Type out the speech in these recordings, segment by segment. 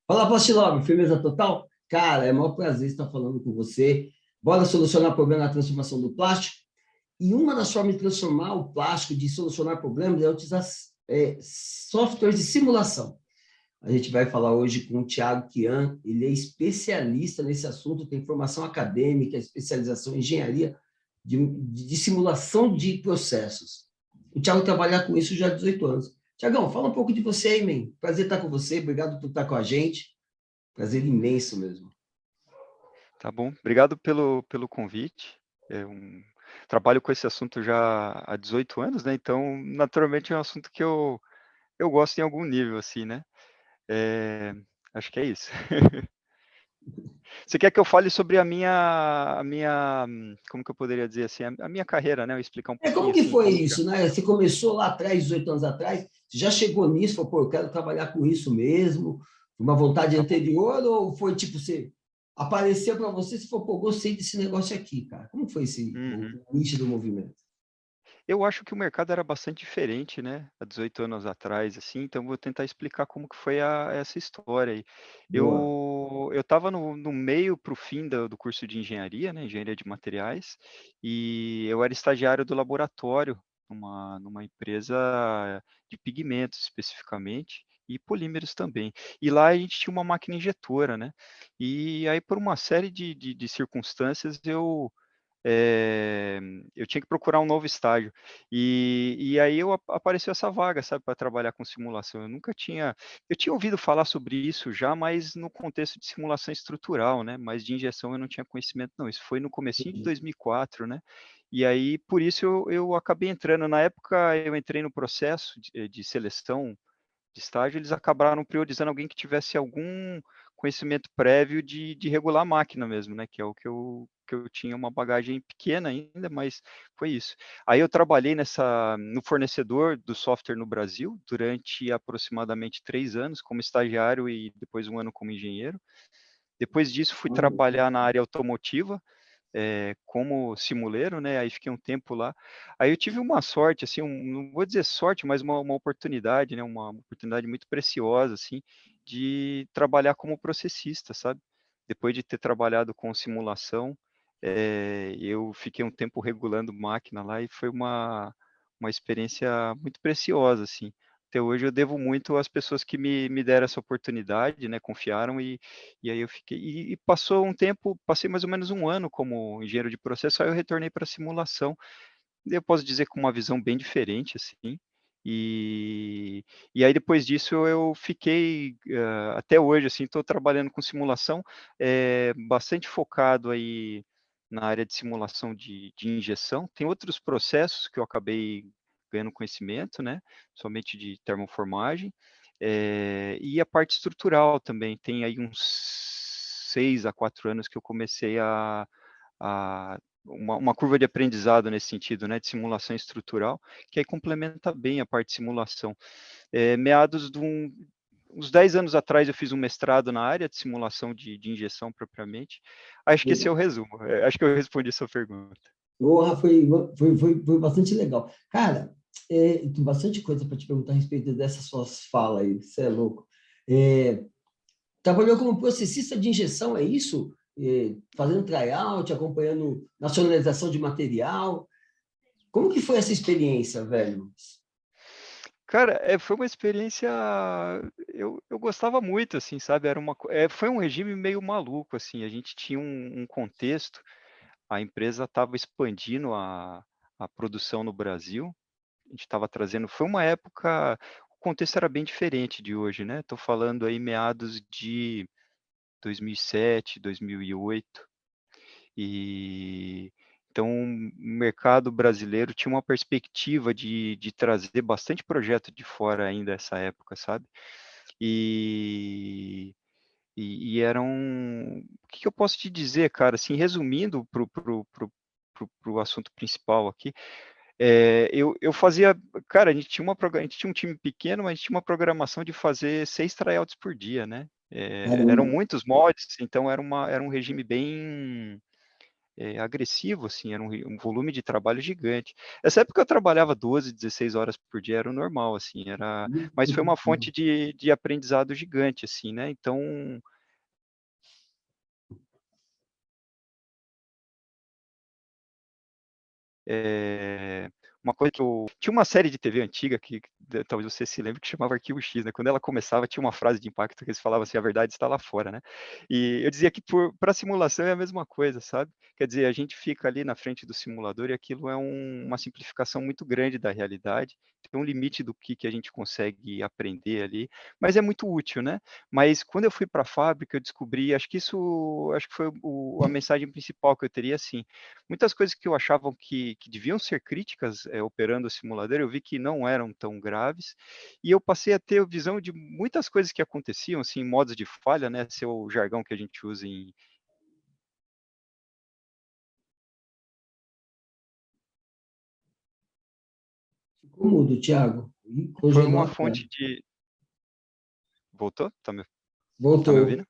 Fala, Plastilove, firmeza total? Cara, é um maior prazer estar falando com você. Bora solucionar o problema da transformação do plástico? E uma das formas de transformar o plástico, de solucionar problemas, é utilizar softwares de simulação. A gente vai falar hoje com o Thiago Kian, ele é especialista nesse assunto, tem formação acadêmica, especialização em engenharia de simulação de processos. O Thiago trabalha com isso já há 18 anos. Tiagão, fala um pouco de você aí, man. Prazer estar com você, obrigado por estar com a gente. Prazer imenso mesmo. Tá bom, obrigado pelo convite. Trabalho com esse assunto já há 18 anos, né? Então, naturalmente, é um assunto que eu gosto em algum nível, assim, né? É, acho que é isso. Você quer que eu fale sobre como que eu poderia dizer assim, a minha carreira, né? Eu explicar um Como pouquinho que assim foi como que é. isso, né? Você começou lá atrás, 18 anos atrás, você já chegou nisso, falou, pô, eu quero trabalhar com isso mesmo, uma vontade Tá bom. anterior, ou foi tipo, você apareceu para você, você falou, pô, gostei desse negócio aqui, cara. Como foi Uhum. o início do movimento? Eu acho que o mercado era bastante diferente, né, há 18 anos atrás, assim, então vou tentar explicar como que foi essa história aí. Boa. Eu estava no meio para o fim do curso de engenharia, né, engenharia de materiais, e eu era estagiário do laboratório numa empresa de pigmentos especificamente, e polímeros também. E lá a gente tinha uma máquina injetora, né, e aí por uma série de circunstâncias eh, eu tinha que procurar um novo estágio. E aí apareceu essa vaga, sabe, para trabalhar com simulação. Eu tinha ouvido falar sobre isso já, mas no contexto de simulação estrutural, né, mas de injeção eu não tinha conhecimento não, isso foi no comecinho de 2004, né, e aí por isso eu acabei entrando. Na época eu entrei no processo de seleção de estágio, eles acabaram priorizando alguém que tivesse algum conhecimento prévio de regular a máquina mesmo, né, que é o que eu tinha uma bagagem pequena ainda, mas foi isso. Aí eu trabalhei no fornecedor do software no Brasil, durante aproximadamente 3 anos, como estagiário e depois 1 ano como engenheiro. Depois disso fui trabalhar na área automotiva, como simuleiro, né, aí fiquei um tempo lá. Aí eu tive uma sorte, assim, não vou dizer sorte, mas uma oportunidade, né, uma oportunidade muito preciosa, assim, de trabalhar como processista, sabe. Depois de ter trabalhado com simulação, eu fiquei um tempo regulando máquina lá e foi uma experiência muito preciosa, assim. Até hoje eu devo muito às pessoas que me deram essa oportunidade, né, confiaram e aí eu fiquei e passou um tempo, passei mais ou menos 1 ano como engenheiro de processo, aí eu retornei pra simulação. Eu posso dizer com uma visão bem diferente, assim, e e aí depois disso eu fiquei, até hoje, assim, estou trabalhando com simulação, bastante focado aí na área de simulação de injeção. Tem outros processos que eu acabei ganhando conhecimento, né, somente de termoformagem, e a parte estrutural também. Tem aí uns 6 a 4 anos que eu comecei a uma curva de aprendizado nesse sentido, né, de simulação estrutural, que aí complementa bem a parte de simulação. Meados de uns 10 anos atrás eu fiz um mestrado na área de simulação de injeção propriamente. Acho que esse é o resumo, acho que eu respondi a sua pergunta. Porra, foi bastante legal. Cara, tem bastante coisa para te perguntar a respeito dessas suas falas aí, você é louco. É, trabalhou como processista de injeção, é isso? Fazendo tryout, acompanhando nacionalização de material. Como que foi essa experiência, velho? Cara, foi uma experiência eu gostava muito, assim, sabe, foi um regime meio maluco, assim, a gente tinha um contexto, a empresa estava expandindo a produção no Brasil, a gente estava trazendo foi uma época o contexto era bem diferente de hoje, né, estou falando aí meados de 2007, 2008, e então o mercado brasileiro tinha uma perspectiva de trazer bastante projeto de fora ainda essa época, sabe. E e eram o que que eu posso te dizer, cara, assim, resumindo para o assunto principal aqui, eu fazia cara, a gente tinha um time pequeno, mas a gente tinha uma programação de fazer 6 tryouts por dia, né. Eram Caramba. muitos mods, então era um regime bem agressivo, assim, era um volume de trabalho gigante. Nessa época eu trabalhava 12, 16 horas por dia, era o normal, assim, mas foi uma fonte de aprendizado gigante, assim, né? Então, uma coisa que eu tinha uma série de TV antiga que talvez você se lembre, que chamava Arquivo X, né, quando ela começava tinha uma frase de impacto que eles falavam assim: "A verdade está lá fora", né. E eu dizia que pra simulação é a mesma coisa, sabe. Quer dizer, a gente fica ali na frente do simulador e aquilo é uma simplificação muito grande da realidade, tem um limite do que a gente consegue aprender ali, mas é muito útil, né. Mas quando eu fui para a fábrica eu descobri, acho que foi a mensagem principal que eu teria, assim, muitas coisas que eu achava que deviam ser críticas, operando o simulador, eu vi que não eram tão graves, e eu passei a ter a visão de muitas coisas que aconteciam, assim, modos de falha, né, esse é o jargão que a gente usa em. Ficou mudo, Thiago. Ih, Foi congelou uma a tela. fonte de. Voltou? Tá me Voltou. ouvindo?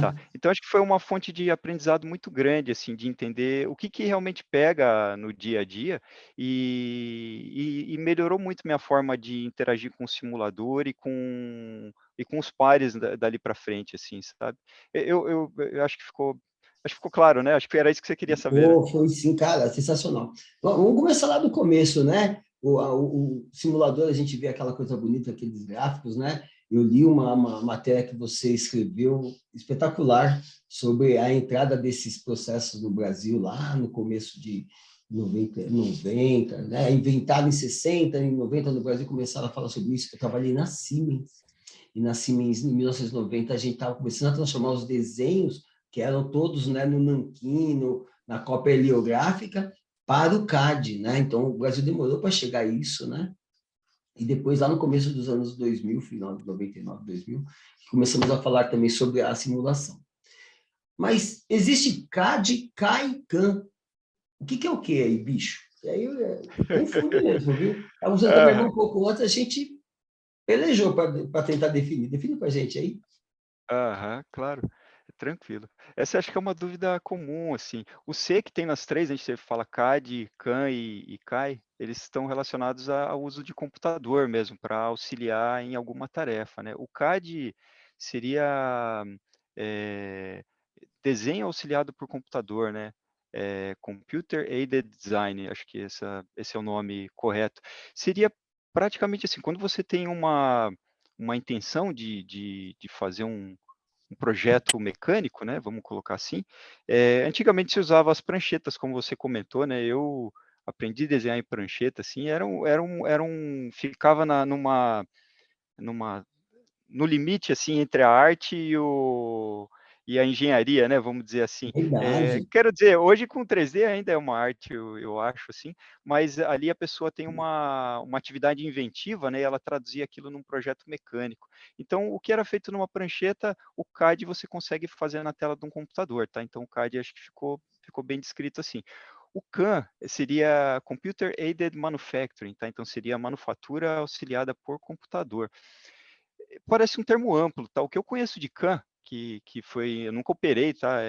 Tá. Aham. Então acho que foi uma fonte de aprendizado muito grande, assim, de entender o que realmente pega no dia a dia, e melhorou muito minha forma de interagir com o simulador e com os pares dali para frente, assim, sabe. Eu acho que ficou claro, né, acho que era isso que você queria saber, né? Pô, foi sim, cara, sensacional. Vamos começar lá do começo, né? O simulador, a gente vê aquela coisa bonita, aqueles gráficos, né? Eu li uma matéria que você escreveu espetacular sobre a entrada desses processos no Brasil, lá no começo de 90, né? Inventado em 60, em 90 no Brasil, começaram a falar sobre isso, que eu trabalhei na Siemens. E na Siemens, em 1990, a gente estava começando a transformar os desenhos, que eram todos, né, no nanquim, na cópia heliográfica, para o CAD, né? Então, o Brasil demorou para chegar a isso, né? E depois, lá no começo dos anos 2000, final de 99, 2000, começamos a falar também sobre a simulação. Mas existe CAD, CAI e CAM. O que é o que aí, bicho? E aí confunde mesmo, viu? Você também Aham. um pouco antes, a gente pelejou para tentar definir. Define para a gente aí. Aham, claro, tranquilo. Essa acho que é uma dúvida comum, assim. O C que tem nas 3, a gente fala CAD, CAM e CAI, eles estão relacionados ao uso de computador mesmo, para auxiliar em alguma tarefa, né. O CAD seria, eh, desenho auxiliado por computador, né, Computer Aided Design, acho que esse é o nome correto. Seria praticamente assim, quando você tem uma intenção de fazer um projeto mecânico, né, vamos colocar assim, antigamente se usava as pranchetas, como você comentou, né, eu aprendi a desenhar em prancheta, assim, ficava numa no limite, assim, entre a arte e a engenharia, né, vamos dizer assim. Verdade. Quero dizer, hoje com 3D ainda é uma arte, eu acho, assim, mas ali a pessoa tem uma atividade inventiva, né, e ela traduzia aquilo num projeto mecânico. Então, o que era feito numa prancheta, o CAD você consegue fazer na tela de um computador, tá. Então o CAD acho que ficou bem descrito assim. O CAM seria Computer Aided Manufacturing, tá, então seria manufatura auxiliada por computador. Parece um termo amplo, tá. O que eu conheço de CAM, que foi eu nunca operei, tá,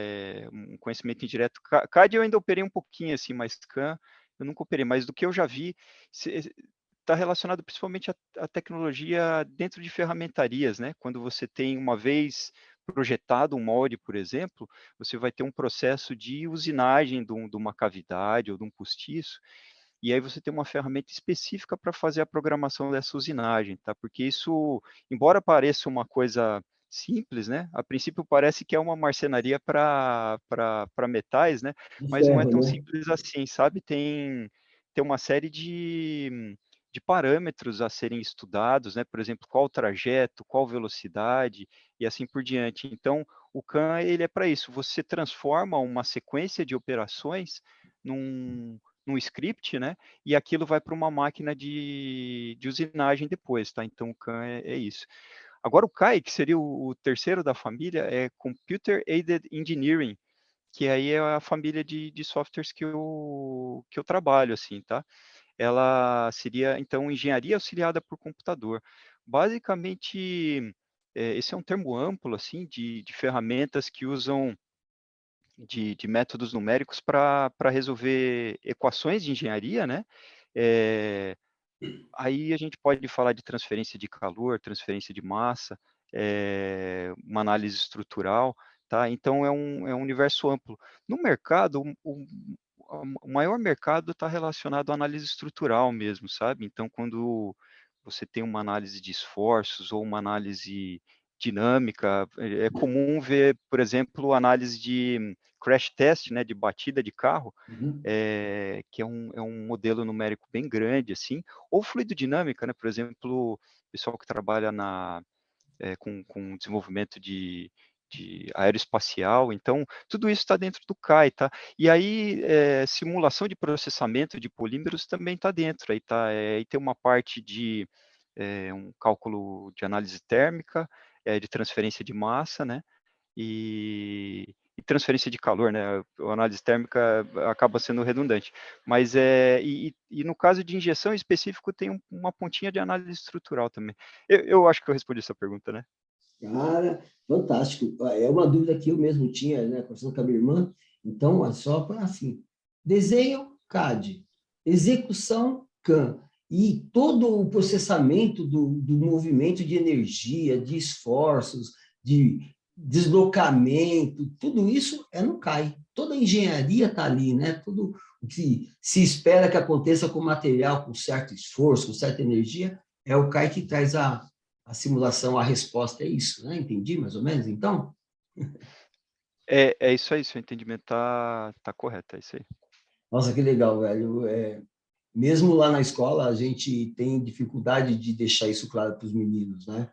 um conhecimento indireto. CAD eu ainda operei um pouquinho, assim, mas CAM eu nunca operei, mas do que eu já vi, está relacionado principalmente à tecnologia dentro de ferramentarias, né. Quando você tem uma vez projetado um molde, por exemplo, você vai ter um processo de usinagem de uma cavidade ou de um postiço, e aí você tem uma ferramenta específica para fazer a programação dessa usinagem, tá? Porque isso, embora pareça uma coisa simples, né? A princípio parece que é uma marcenaria para metais, né? De Mas não é ferro, tão né? simples assim, sabe? Tem uma série de parâmetros a serem estudados, né? Por exemplo, qual o trajeto, qual velocidade e assim por diante. Então, o CAM ele é para isso. Você transforma uma sequência de operações num script, né, e aquilo vai para uma máquina de usinagem depois, tá, então o CAM é isso. Agora o CAI, que seria o terceiro da família, é Computer Aided Engineering, que aí é a família de softwares que eu trabalho, assim, tá. Ela seria, então, engenharia auxiliada por computador. Basicamente, esse é um termo amplo, assim, de ferramentas que usam de métodos numéricos para resolver equações de engenharia, né? Eh, Aí a gente pode falar de transferência de calor, transferência de massa, uma análise estrutural, tá? Então é um universo amplo. No mercado, o maior mercado está relacionado à análise estrutural mesmo, sabe? Então, quando você tem uma análise de esforços ou uma análise dinâmica, é comum ver, por exemplo, análise de crash test, né, de batida de carro, Uhum. que é um modelo numérico bem grande, assim, ou fluidodinâmica, né, por exemplo, o pessoal que trabalha com desenvolvimento de aeroespacial, então, tudo isso está dentro do CAI, tá? E aí, simulação de processamento de polímeros também está dentro, aí tem uma parte de um cálculo de análise térmica, de transferência de massa, né? E transferência de calor, né? A análise térmica acaba sendo redundante. Mas e no caso de injeção específico, tem uma pontinha de análise estrutural também. Eu acho que eu respondi essa pergunta, né? Cara, fantástico. É uma dúvida que eu mesmo tinha, né, conversando com a minha irmã. Então, é só para assim, desenho CAD, execução CAM e todo o processamento do movimento de energia, de esforços, de deslocamento, tudo isso é no CAI. Toda a engenharia está ali, né? Tudo o que se espera que aconteça com material com certo esforço, com certa energia, é o CAI que traz a simulação, a resposta é isso, né? Entendi mais ou menos, então? É isso aí, seu entendimento tá correto, é isso aí. Nossa, que legal, velho. Mesmo lá na escola, a gente tem dificuldade de deixar isso claro para os meninos, né?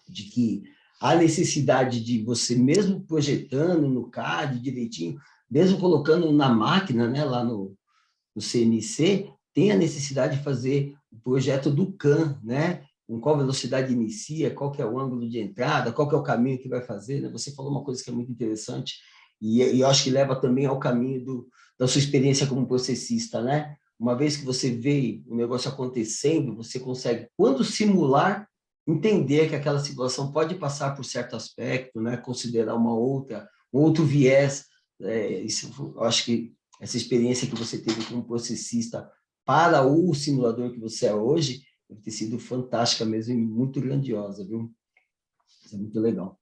De que há necessidade de você, mesmo projetando no CAD direitinho, mesmo colocando na máquina, né, lá no CNC, tem a necessidade de fazer o projeto do CAM, né? Com qual velocidade inicia, qual que é o ângulo de entrada, qual que é o caminho que vai fazer, né? Você falou uma coisa que é muito interessante e eu acho que leva também ao caminho da sua experiência como processista, né? Uma vez que você vê o negócio acontecendo, você consegue, quando simular, entender que aquela situação pode passar por certo aspecto, né? Considerar um outro viés. Isso, eu acho que essa experiência que você teve como processista para o simulador que você é hoje, deve ter sido fantástica mesmo e muito grandiosa, viu? Isso é muito legal.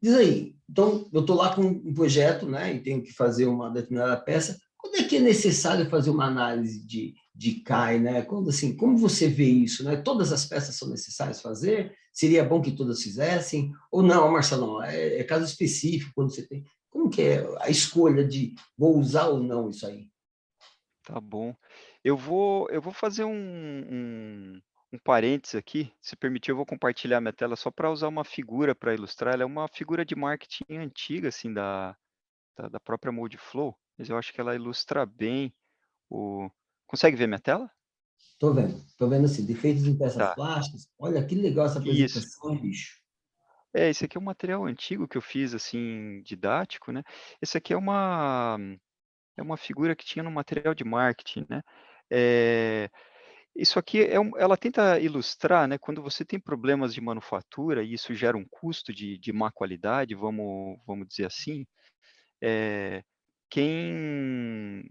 Diz aí, então eu estou lá com um projeto, né, e tenho que fazer uma determinada peça. Quando é que é necessário fazer uma análise de CAI, né? Quando assim, como você vê isso, né? Todas as peças são necessárias fazer? Seria bom que todas fizessem? Ou não, Marcelão? É caso específico quando você tem. Como que é a escolha de vou usar ou não isso aí? Tá bom. Eu vou fazer um parênteses aqui. Se permitir, eu vou compartilhar minha tela só para usar uma figura para ilustrar. Ela é uma figura de marketing antiga, assim, da própria Moldflow, mas eu acho que ela ilustra bem o. Consegue ver minha tela? Tô vendo assim, defeitos em peças Tá. plásticas. Olha que legal essa Isso. apresentação, bicho. Esse aqui é um material antigo que eu fiz, assim, didático, né? Esse aqui é uma figura que tinha no material de marketing, né? Eh, Isso aqui ela tenta ilustrar, né, quando você tem problemas de manufatura e isso gera um custo de má qualidade, vamos dizer assim, eh, quem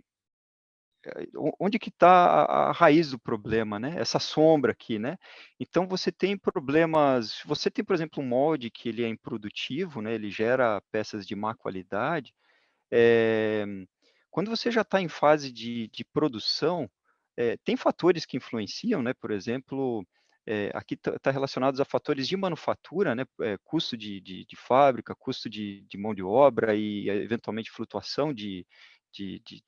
onde que está a raiz do problema, né? Essa sombra aqui, né? Então você tem problemas, você tem, por exemplo, um molde que ele é improdutivo, né? Ele gera peças de má qualidade. eh, Quando você já está em fase de produção, tem fatores que influenciam, né? Por exemplo, aqui está relacionados a fatores de manufatura, né? Custo de fábrica, custo de mão de obra e, eventualmente, flutuação de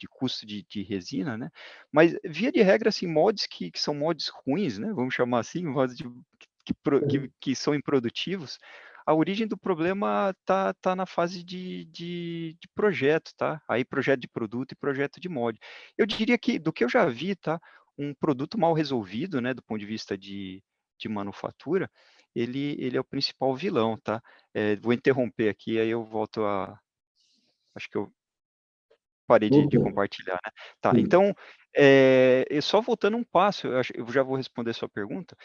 custo de resina, né? Mas, via de regra, assim, moldes que são moldes ruins, né? Vamos chamar assim, moldes que são improdutivos, a origem do problema tá na fase de projeto, tá? Aí projeto de produto e projeto de molde. Eu diria que, do que eu já vi, tá? Um produto mal resolvido, né, do ponto de vista de manufatura, ele é o principal vilão, tá? Vou interromper aqui, aí eu volto a. Acho que eu parei de Voltou. compartilhar, né? Tá, Sim. então, só voltando um passo, eu já vou responder a sua pergunta.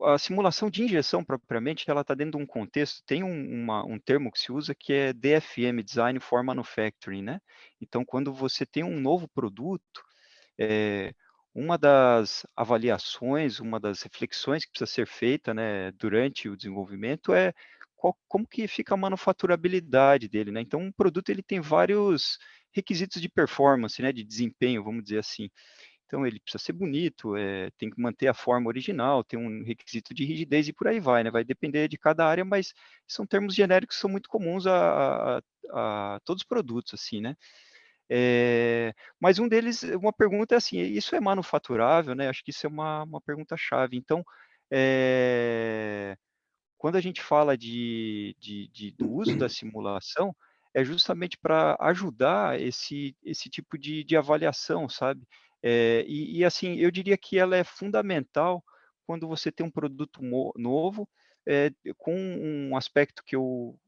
A simulação de injeção, propriamente, ela está dentro de um contexto, tem um termo que se usa que é DFM, Design for Manufacturing, né? Então, quando você tem um novo produto, eh, uma das avaliações, uma das reflexões que precisa ser feita, né, durante o desenvolvimento é como que fica a manufaturabilidade dele, né? Então, um produto ele tem vários requisitos de performance, né, de desempenho, vamos dizer assim. Então ele precisa ser bonito, tem que manter a forma original, tem um requisito de rigidez e por aí vai, né? Vai depender de cada área, mas são termos genéricos que são muito comuns a todos os produtos, assim, né? Mas um deles, uma pergunta é assim, isso é manufaturável, né? Acho que isso é uma pergunta-chave. Então, é, quando a gente fala do uso da simulação, é justamente para ajudar esse tipo de avaliação, sabe? Assim, eu diria que ela é fundamental quando você tem um produto novo, com um aspecto que eu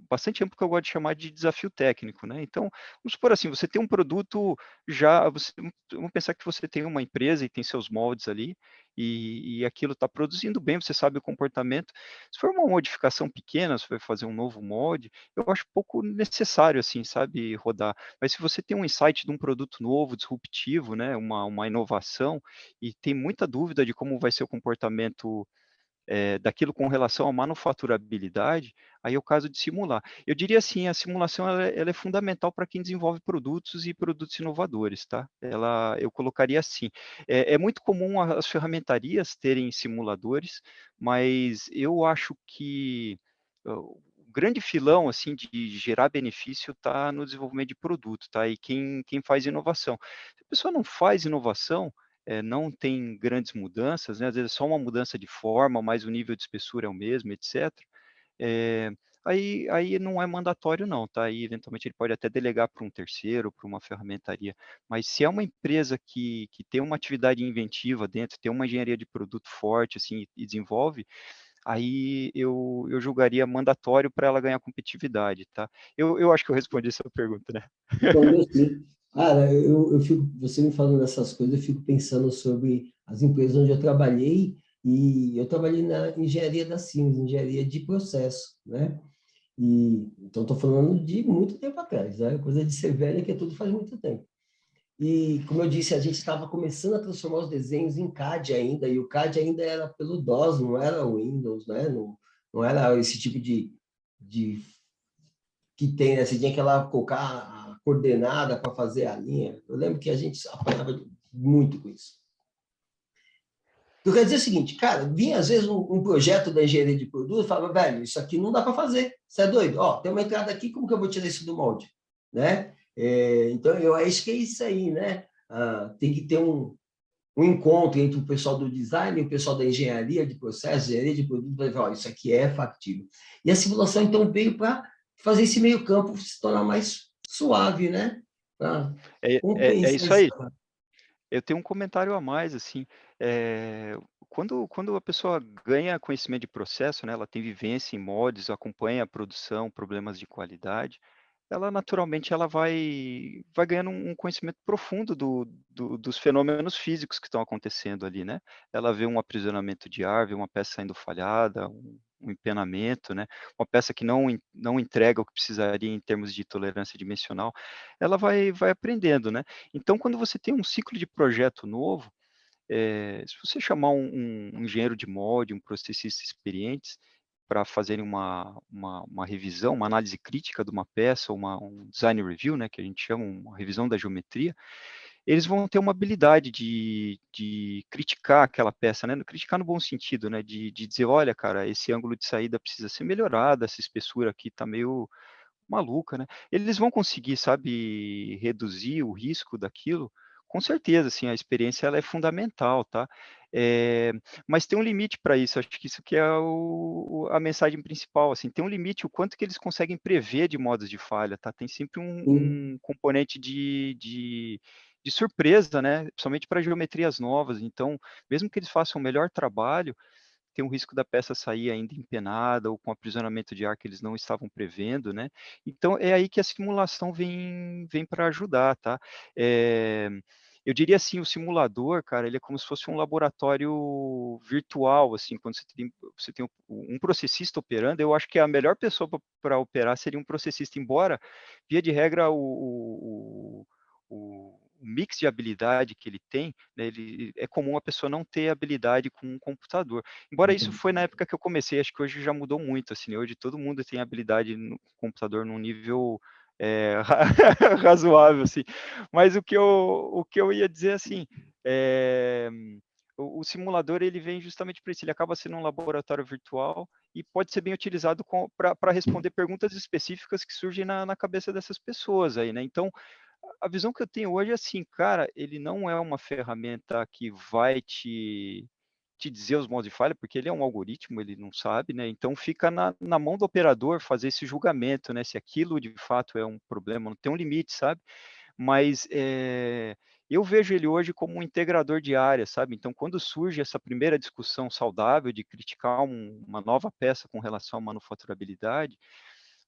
bastante amplo que eu gosto de chamar de desafio técnico, né? Então, vamos supor assim, você tem um produto já, vamos pensar que você tem uma empresa e tem seus moldes ali, e aquilo está produzindo bem, você sabe o comportamento. Se for uma modificação pequena, você vai fazer um novo molde, eu acho pouco necessário, assim, sabe, rodar. Mas se você tem um insight de um produto novo, disruptivo, né, uma inovação, e tem muita dúvida de como vai ser o comportamento daquilo com relação à manufaturabilidade, aí é o caso de simular. Eu diria assim, a simulação ela é fundamental para quem desenvolve produtos e produtos inovadores, tá? Eu colocaria assim. É muito comum as ferramentarias terem simuladores, mas eu acho que o grande filão assim de gerar benefício está no desenvolvimento de produto, tá? E quem faz inovação. Se a pessoa não faz inovação, não tem grandes mudanças, né? Às vezes é só uma mudança de forma, mas o nível de espessura é o mesmo, etc. Eh, aí não é mandatório não, tá? Aí eventualmente ele pode até delegar para um terceiro, para uma ferramentaria. Mas se é uma empresa que tem uma atividade inventiva dentro, tem uma engenharia de produto forte, assim, e desenvolve, aí eu julgaria mandatório para ela ganhar competitividade, tá? Eu acho que eu respondi essa pergunta, né? Respondeu sim. Cara, eu fico, você me falando dessas coisas, eu fico pensando sobre as empresas onde eu trabalhei, e eu trabalhei na engenharia da Siemens, engenharia de processo, né? E, então, estou falando de muito tempo atrás, né? Coisa de ser velha, que é tudo faz muito tempo. E, como eu disse, a gente estava começando a transformar os desenhos em CAD ainda, e o CAD ainda era pelo DOS, não era o Windows, né? Não era esse tipo de que tem, né? Você tinha que ir lá colocar a coordenada para fazer a linha. Eu lembro que a gente apanhava muito com isso. Eu quero dizer o seguinte, cara, vinha às vezes um projeto da engenharia de produto e falava, velho, isso aqui não dá para fazer, você é doido? Ó, tem uma entrada aqui, como que eu vou tirar isso do molde? Né? Então, eu acho que é isso aí, né? Tem que ter um encontro entre o pessoal do design e o pessoal da engenharia de processo, engenharia de produto, para ver, ó, isso aqui é factível. E a simulação, então, veio para fazer esse meio campo se tornar mais suave, né? Para É compensar isso esse aí. trabalho. Eu tenho um comentário a mais, assim, quando a pessoa ganha conhecimento de processo, né, ela tem vivência em moldes, acompanha a produção, problemas de qualidade, ela naturalmente ela vai ganhando um conhecimento profundo dos fenômenos físicos que estão acontecendo ali, né. Ela vê um aprisionamento de ar, vê uma peça saindo falhada, um empenamento, né, uma peça que não entrega o que precisaria em termos de tolerância dimensional, ela vai aprendendo, né. Então quando você tem um ciclo de projeto novo, se você chamar um engenheiro de molde, um processista experientes, para fazerem uma revisão, uma análise crítica de uma peça, ou um design review, né, que a gente chama, uma revisão da geometria, eles vão ter uma habilidade de criticar aquela peça, né, criticar no bom sentido, né, de dizer: "Olha, cara, esse ângulo de saída precisa ser melhorado, essa espessura aqui está meio maluca, né". Eles vão conseguir, sabe, reduzir o risco daquilo, com certeza, assim, a experiência ela é fundamental, tá. Eh, mas tem um limite para isso, acho que isso que é a mensagem principal, assim, tem um limite o quanto que eles conseguem prever de modos de falha, tá. Tem sempre Sim. um componente de surpresa, né, principalmente para geometrias novas, então, mesmo que eles façam o melhor trabalho, tem um risco da peça sair ainda empenada ou com aprisionamento de ar que eles não estavam prevendo, né. Então é aí que a simulação vem para ajudar, tá. Eh, Eu diria assim, o simulador, cara, ele é como se fosse um laboratório virtual, assim, quando você tem um processista operando, eu acho que a melhor pessoa para operar seria um processista, embora, via de regra, o mix de habilidade que ele tem, né, é comum a pessoa não ter habilidade com um computador. Embora isso foi na época que eu comecei, acho que hoje já mudou muito, assim, hoje todo mundo tem habilidade no computador num nível razoável, assim. Mas o que eu ia dizer, assim, é, o simulador ele vem justamente para isso, ele acaba sendo um laboratório virtual e pode ser bem utilizado para responder perguntas específicas que surgem na cabeça dessas pessoas aí, né? Então, a visão que eu tenho hoje é assim, cara, ele não é uma ferramenta que vai te dizer os modos de falha, porque ele é um algoritmo, ele não sabe, né? Então fica na mão do operador fazer esse julgamento, né? Se aquilo de fato é um problema, não tem um limite, sabe? Mas eu vejo ele hoje como um integrador de área, sabe? Então, quando surge essa primeira discussão saudável de criticar uma nova peça com relação à manufaturabilidade,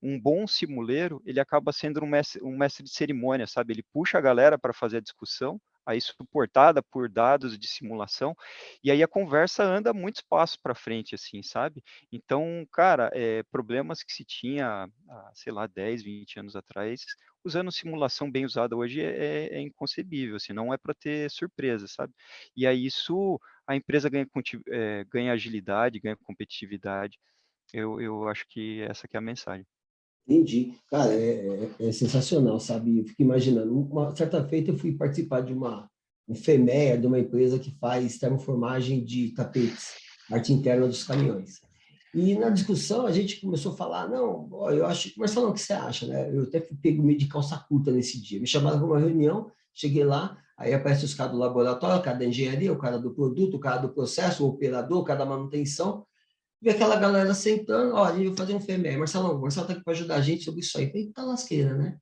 um bom simuleiro, ele acaba sendo um mestre de cerimônia, sabe? Ele puxa a galera para fazer a discussão, aí suportada por dados de simulação, e aí a conversa anda muitos passos para frente, assim, sabe? Então, cara, problemas que se tinha, sei lá, 10, 20 anos atrás, usando simulação bem usada hoje é inconcebível, assim, não é para ter surpresa, sabe? E aí isso, a empresa ganha agilidade, ganha competitividade, eu acho que essa que é a mensagem. Entendi. Cara, é sensacional, sabe? Eu fico imaginando. Uma certa feita eu fui participar de um FEMEA, de uma empresa que faz termoformagem de tapetes, arte interna dos caminhões. E na discussão a gente começou a falar, não, ó, eu acho, Marcelo, o que você acha, né? Eu até fui pego meio de calça curta nesse dia. Me chamaram para uma reunião, cheguei lá, aí aparece os caras do laboratório, o cara da engenharia, o cara do produto, o cara do processo, o operador, o cara da manutenção, vi aquela galera sentando, ó, a gente vai fazer um FEMEA. Marcelo, o Marcelo tá aqui para ajudar a gente sobre isso aí. Falei, tá lasqueira, né?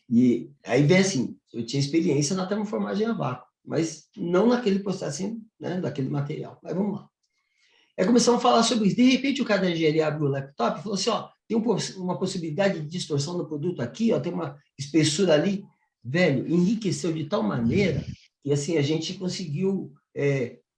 E aí vem assim, eu tinha experiência na termoformagem a vácuo, mas não naquele processo, assim, né, daquele material. Mas vamos lá. Aí começamos a falar sobre isso. De repente, o cara da engenharia abriu o laptop e falou assim, ó, tem uma possibilidade de distorção do produto aqui, ó, tem uma espessura ali. Velho, enriqueceu de tal maneira que, assim, a gente conseguiu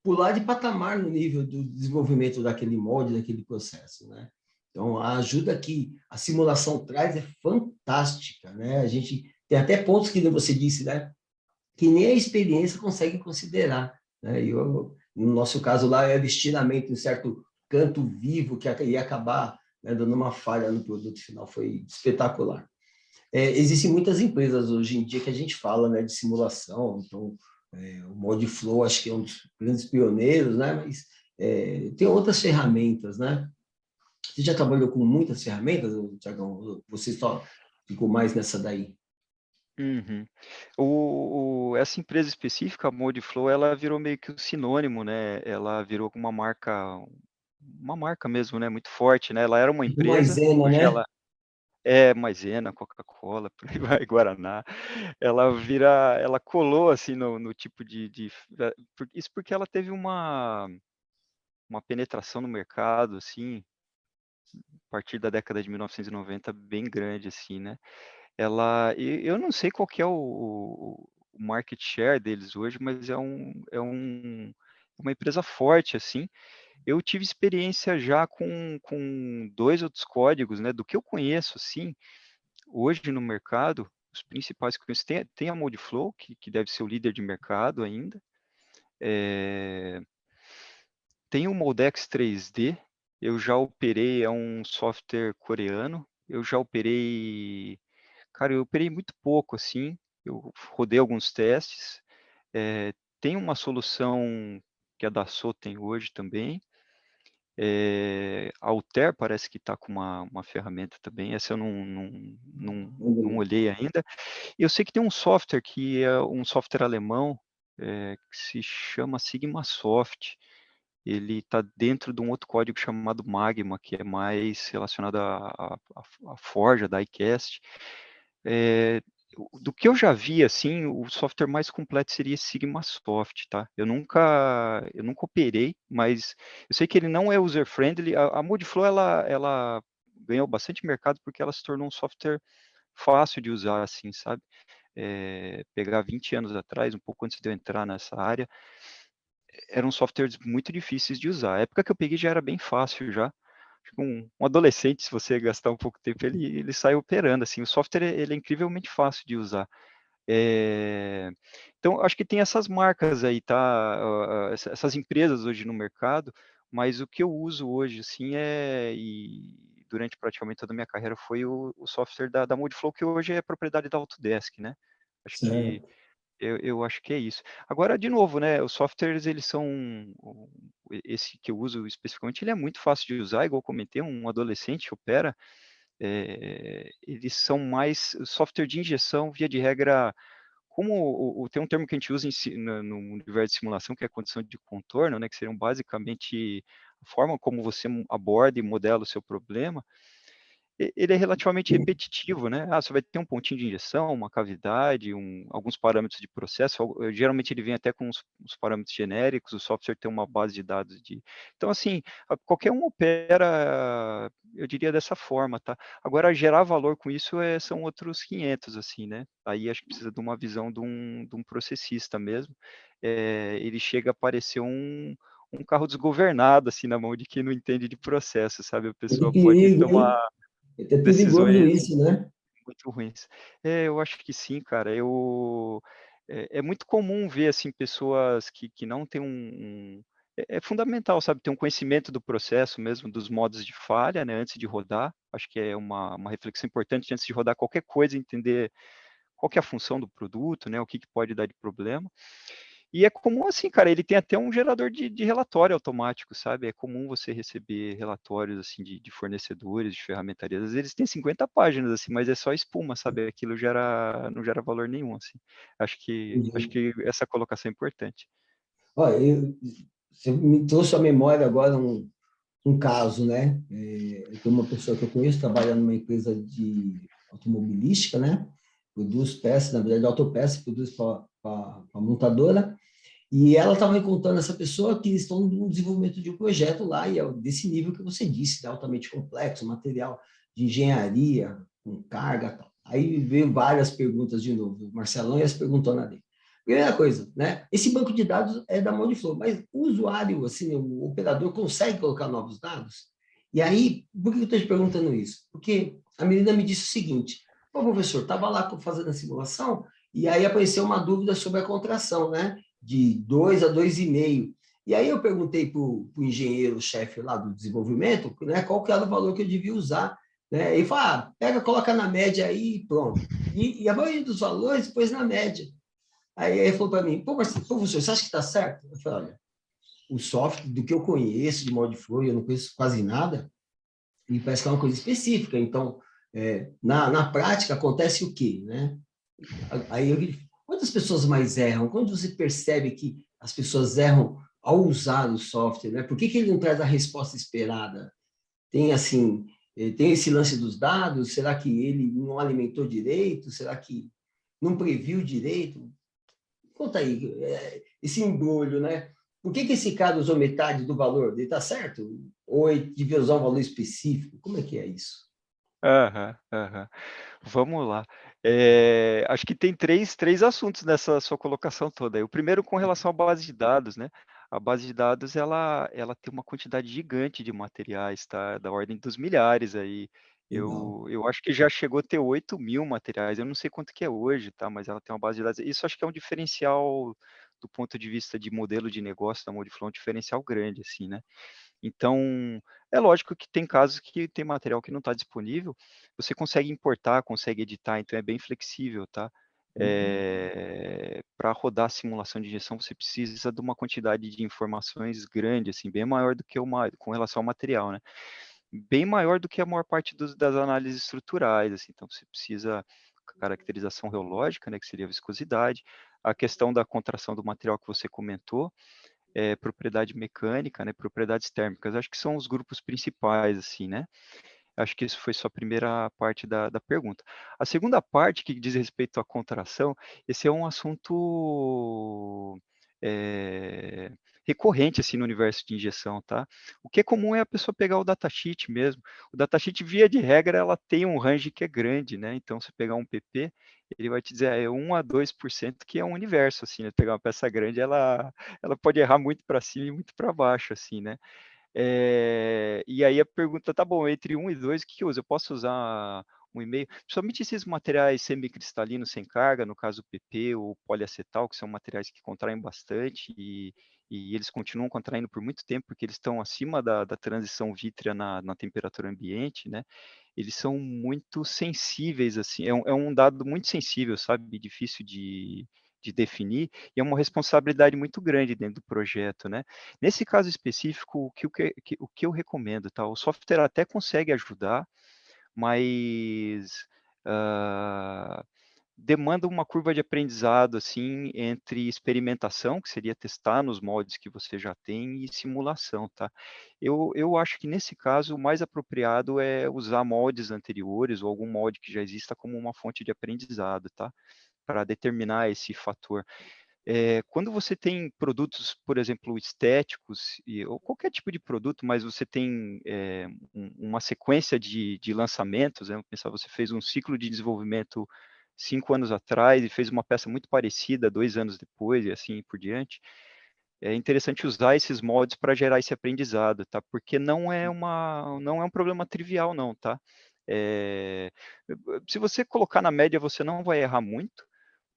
pular de patamar no nível do desenvolvimento daquele molde, daquele processo, né? Então, a ajuda que a simulação traz é fantástica, né? A gente tem até pontos que você disse, né? Que nem a experiência consegue considerar, né? No nosso caso lá, é estiramento em certo canto vivo que ia acabar, né, dando uma falha no produto final. Foi espetacular. Existem muitas empresas hoje em dia que a gente fala, né, de simulação, então o Modiflow acho que é um dos grandes pioneiros, né, mas tem outras ferramentas, né? Você já trabalhou com muitas ferramentas, Tiagão? Você só ficou mais nessa daí? Uhum. Essa empresa específica, a Modiflow, ela virou meio que um sinônimo, né? Ela virou uma marca mesmo, né? Muito forte, né? Ela era uma Tipo empresa, maisena, hoje né? ela é Maisena, Coca-Cola, por aí vai, Guaraná. Ela colou assim no tipo isso porque ela teve uma penetração no mercado, assim, a partir da década de 1990 bem grande, assim, né? Eu não sei qual que é o market share deles hoje, mas uma empresa forte, assim. Eu tive experiência já com 2 outros códigos, né, do que eu conheço, assim, hoje no mercado, os principais que eu conheço, tem a Modiflow, que deve ser o líder de mercado ainda, eh, tem o Moldex 3D, eu já operei, é um software coreano, eu já operei. Cara, eu operei muito pouco, assim, eu rodei alguns testes, tem uma solução que a Dassault tem hoje também, a Altair parece que está com uma ferramenta também, essa eu não olhei ainda. E eu sei que tem um software que é um software alemão, que se chama Sigmasoft, ele está dentro de um outro código chamado Magma, que é mais relacionado à forja, da iCast. Eh, do que eu já vi, assim, o software mais completo seria Sigmasoft, tá? Eu nunca operei, mas eu sei que ele não é user-friendly. A Moodflow, ela ganhou bastante mercado porque ela se tornou um software fácil de usar, assim, sabe? pegar 20 anos atrás, um pouco antes de eu entrar nessa área, eram softwares muito difíceis de usar. A época que eu peguei já era bem fácil já. Acho que um adolescente, se você gastar um pouco de tempo, ele sai operando, assim. O software, ele é incrivelmente fácil de usar. Então, acho que tem essas marcas aí, tá? Essas empresas hoje no mercado, mas o que eu uso hoje, assim, e durante praticamente toda a minha carreira foi o software da Modiflow, que hoje é propriedade da Autodesk, né? Acho que Certo. eu acho que é isso. Agora, de novo, né, os softwares, eles são, esse que eu uso especificamente, ele é muito fácil de usar, igual eu comentei, um adolescente opera, eles são mais software de injeção, via de regra, como tem um termo que a gente usa no universo de simulação, que é a condição de contorno, né, que seriam basicamente a forma como você aborda e modela o seu problema, ele é relativamente repetitivo, né? Você vai ter um pontinho de injeção, uma cavidade, alguns parâmetros de processo. Geralmente ele vem até com uns parâmetros genéricos. O software tem uma base de dados de. Então, assim, qualquer um opera, eu diria dessa forma, tá? Agora, gerar valor com isso são outros 500, assim, né? Aí acho que precisa de uma visão de um processista mesmo. Ele chega a parecer um carro desgovernado, assim, na mão de quem não entende de processo, sabe? A Que pessoa pode perigo, tomar hein? É perigoso decisões isso, né? muito ruins. Eu acho que sim, cara. É muito comum ver assim pessoas que não têm é fundamental, sabe, ter um conhecimento do processo mesmo, dos modos de falha, né, antes de rodar. Acho que é uma reflexão importante antes de rodar qualquer coisa, entender qual que é a função do produto, né, o que pode dar de problema. E é comum assim, cara, ele tem até um gerador de relatório automático, sabe? É comum você receber relatórios assim de fornecedores, de ferramentarias. Às vezes eles têm 50 páginas assim, mas é só espuma, sabe? Aquilo não gera valor nenhum assim. Acho Entendi. que essa colocação é importante. Olha, você me trouxe à memória agora um caso, né? Tem uma pessoa que eu conheço, trabalha numa empresa de automobilística, né? Produz peças, na verdade, autopeças, produz para a montadora. E ela estava me contando, essa pessoa, que estão no desenvolvimento de um projeto lá, e é desse nível que você disse, né? Altamente complexo, material de engenharia, com carga e tal. Aí veio várias perguntas de novo, o Marcelão e as perguntonas dele. Primeira coisa, né? Esse banco de dados é da Modiflow, mas o usuário, assim, o operador consegue colocar novos dados? E aí, por que eu estou te perguntando isso? Porque a menina me disse o seguinte: o professor, estava lá fazendo a simulação e aí apareceu uma dúvida sobre a contração, né? De 2 a 2,5. E aí eu perguntei para o engenheiro-chefe lá do desenvolvimento, né, qual que era o valor que eu devia usar. Né? Ele falou, pega, coloca na média aí e pronto. E a maioria dos valores pôs na média. Aí ele falou para mim, pô, mas, professor, você acha que está certo? Eu falei, olha, o software, do que eu conheço de Modflow, eu não conheço quase nada, e parece que é uma coisa específica. Então, na prática, acontece o quê? Né? Aí eu vi, quantas pessoas mais erram? Quando você percebe que as pessoas erram ao usar o software, né? Por que ele não traz a resposta esperada? Tem assim, tem esse lance dos dados, será que ele não alimentou direito? Será que não previu direito? Conta aí, esse embrulho, né? Por que esse cara usou metade do valor? Ele está certo? Ou ele devia usar um valor específico? Como é que é isso? Aham, aham. Vamos lá. Acho que tem três assuntos nessa sua colocação toda aí. O primeiro com relação à base de dados, né? A base de dados, ela tem uma quantidade gigante de materiais, tá? Da ordem dos milhares aí. Legal. Eu acho que já chegou a ter 8.000 materiais. Eu não sei quanto que é hoje, tá? Mas ela tem uma base de dados. Isso acho que é um diferencial do ponto de vista de modelo de negócio da Modiflow, um diferencial grande, assim, né? Então, é lógico que tem casos que tem material que não está disponível, você consegue importar, consegue editar, então é bem flexível, tá? Para rodar a simulação de injeção, você precisa de uma quantidade de informações grande, assim, bem maior do que com relação ao material, né? Bem maior do que a maior parte das análises estruturais, assim, então você precisa caracterização reológica, né, que seria a viscosidade, a questão da contração do material que você comentou, propriedade mecânica, né, propriedades térmicas. Acho que são os grupos principais, assim, né? Acho que isso foi só a primeira parte da pergunta. A segunda parte, que diz respeito à contração, esse é um assunto recorrente assim no universo de injeção, tá? O que é comum é a pessoa pegar o datasheet mesmo. O datasheet, via de regra, ela tem um range que é grande, né? Então, se pegar um PP, ele vai te dizer, é 1 a 2%, que é um universo, assim, né? Pegar uma peça grande, ela pode errar muito para cima e muito para baixo, assim, né? E aí a pergunta, tá bom, entre 1 e 2, o que eu uso? Eu posso usar um e-mail? Principalmente esses materiais semicristalinos sem carga, no caso o PP ou poliacetal, que são materiais que contraem bastante e eles continuam contraindo por muito tempo, porque eles estão acima da transição vítrea na temperatura ambiente, né? Eles são muito sensíveis, assim, é um dado muito sensível, sabe? Difícil de definir, e é uma responsabilidade muito grande dentro do projeto, né? Nesse caso específico, o que eu recomendo, tá? O software até consegue ajudar, mas demanda uma curva de aprendizado, assim, entre experimentação, que seria testar nos moldes que você já tem, e simulação, tá? Eu acho que nesse caso o mais apropriado é usar moldes anteriores ou algum molde que já exista como uma fonte de aprendizado, tá? Para determinar esse fator. Quando você tem produtos, por exemplo, estéticos, ou qualquer tipo de produto, mas você tem uma sequência de lançamentos, né? Pensar, você fez um ciclo de desenvolvimento 5 anos atrás e fez uma peça muito parecida 2 anos depois, e assim por diante, é interessante usar esses moldes para gerar esse aprendizado, tá? Porque não é um problema trivial, não, tá? É, Se você colocar na média, você não vai errar muito,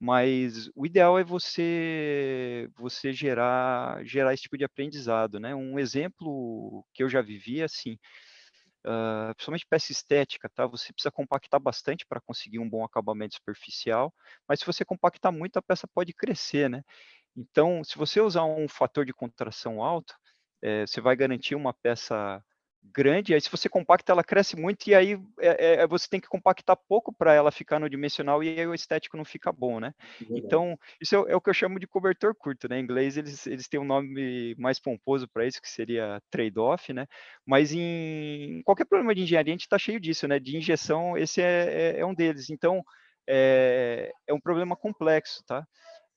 mas o ideal é você gerar esse tipo de aprendizado, né? Um exemplo que eu já vivi é assim, principalmente peça estética, tá? Você precisa compactar bastante para conseguir um bom acabamento superficial, mas se você compactar muito, a peça pode crescer, né? Então, se você usar um fator de contração alto, você vai garantir uma peça grande, aí se você compacta, ela cresce muito, e aí você tem que compactar pouco para ela ficar no dimensional, e aí o estético não fica bom, né? Verdade. Então, isso é o que eu chamo de cobertor curto, né? Em inglês, eles têm um nome mais pomposo para isso, que seria trade-off, né? Mas em qualquer problema de engenharia, a gente está cheio disso, né? De injeção, esse é um deles. Então, é um problema complexo, tá? Uhum.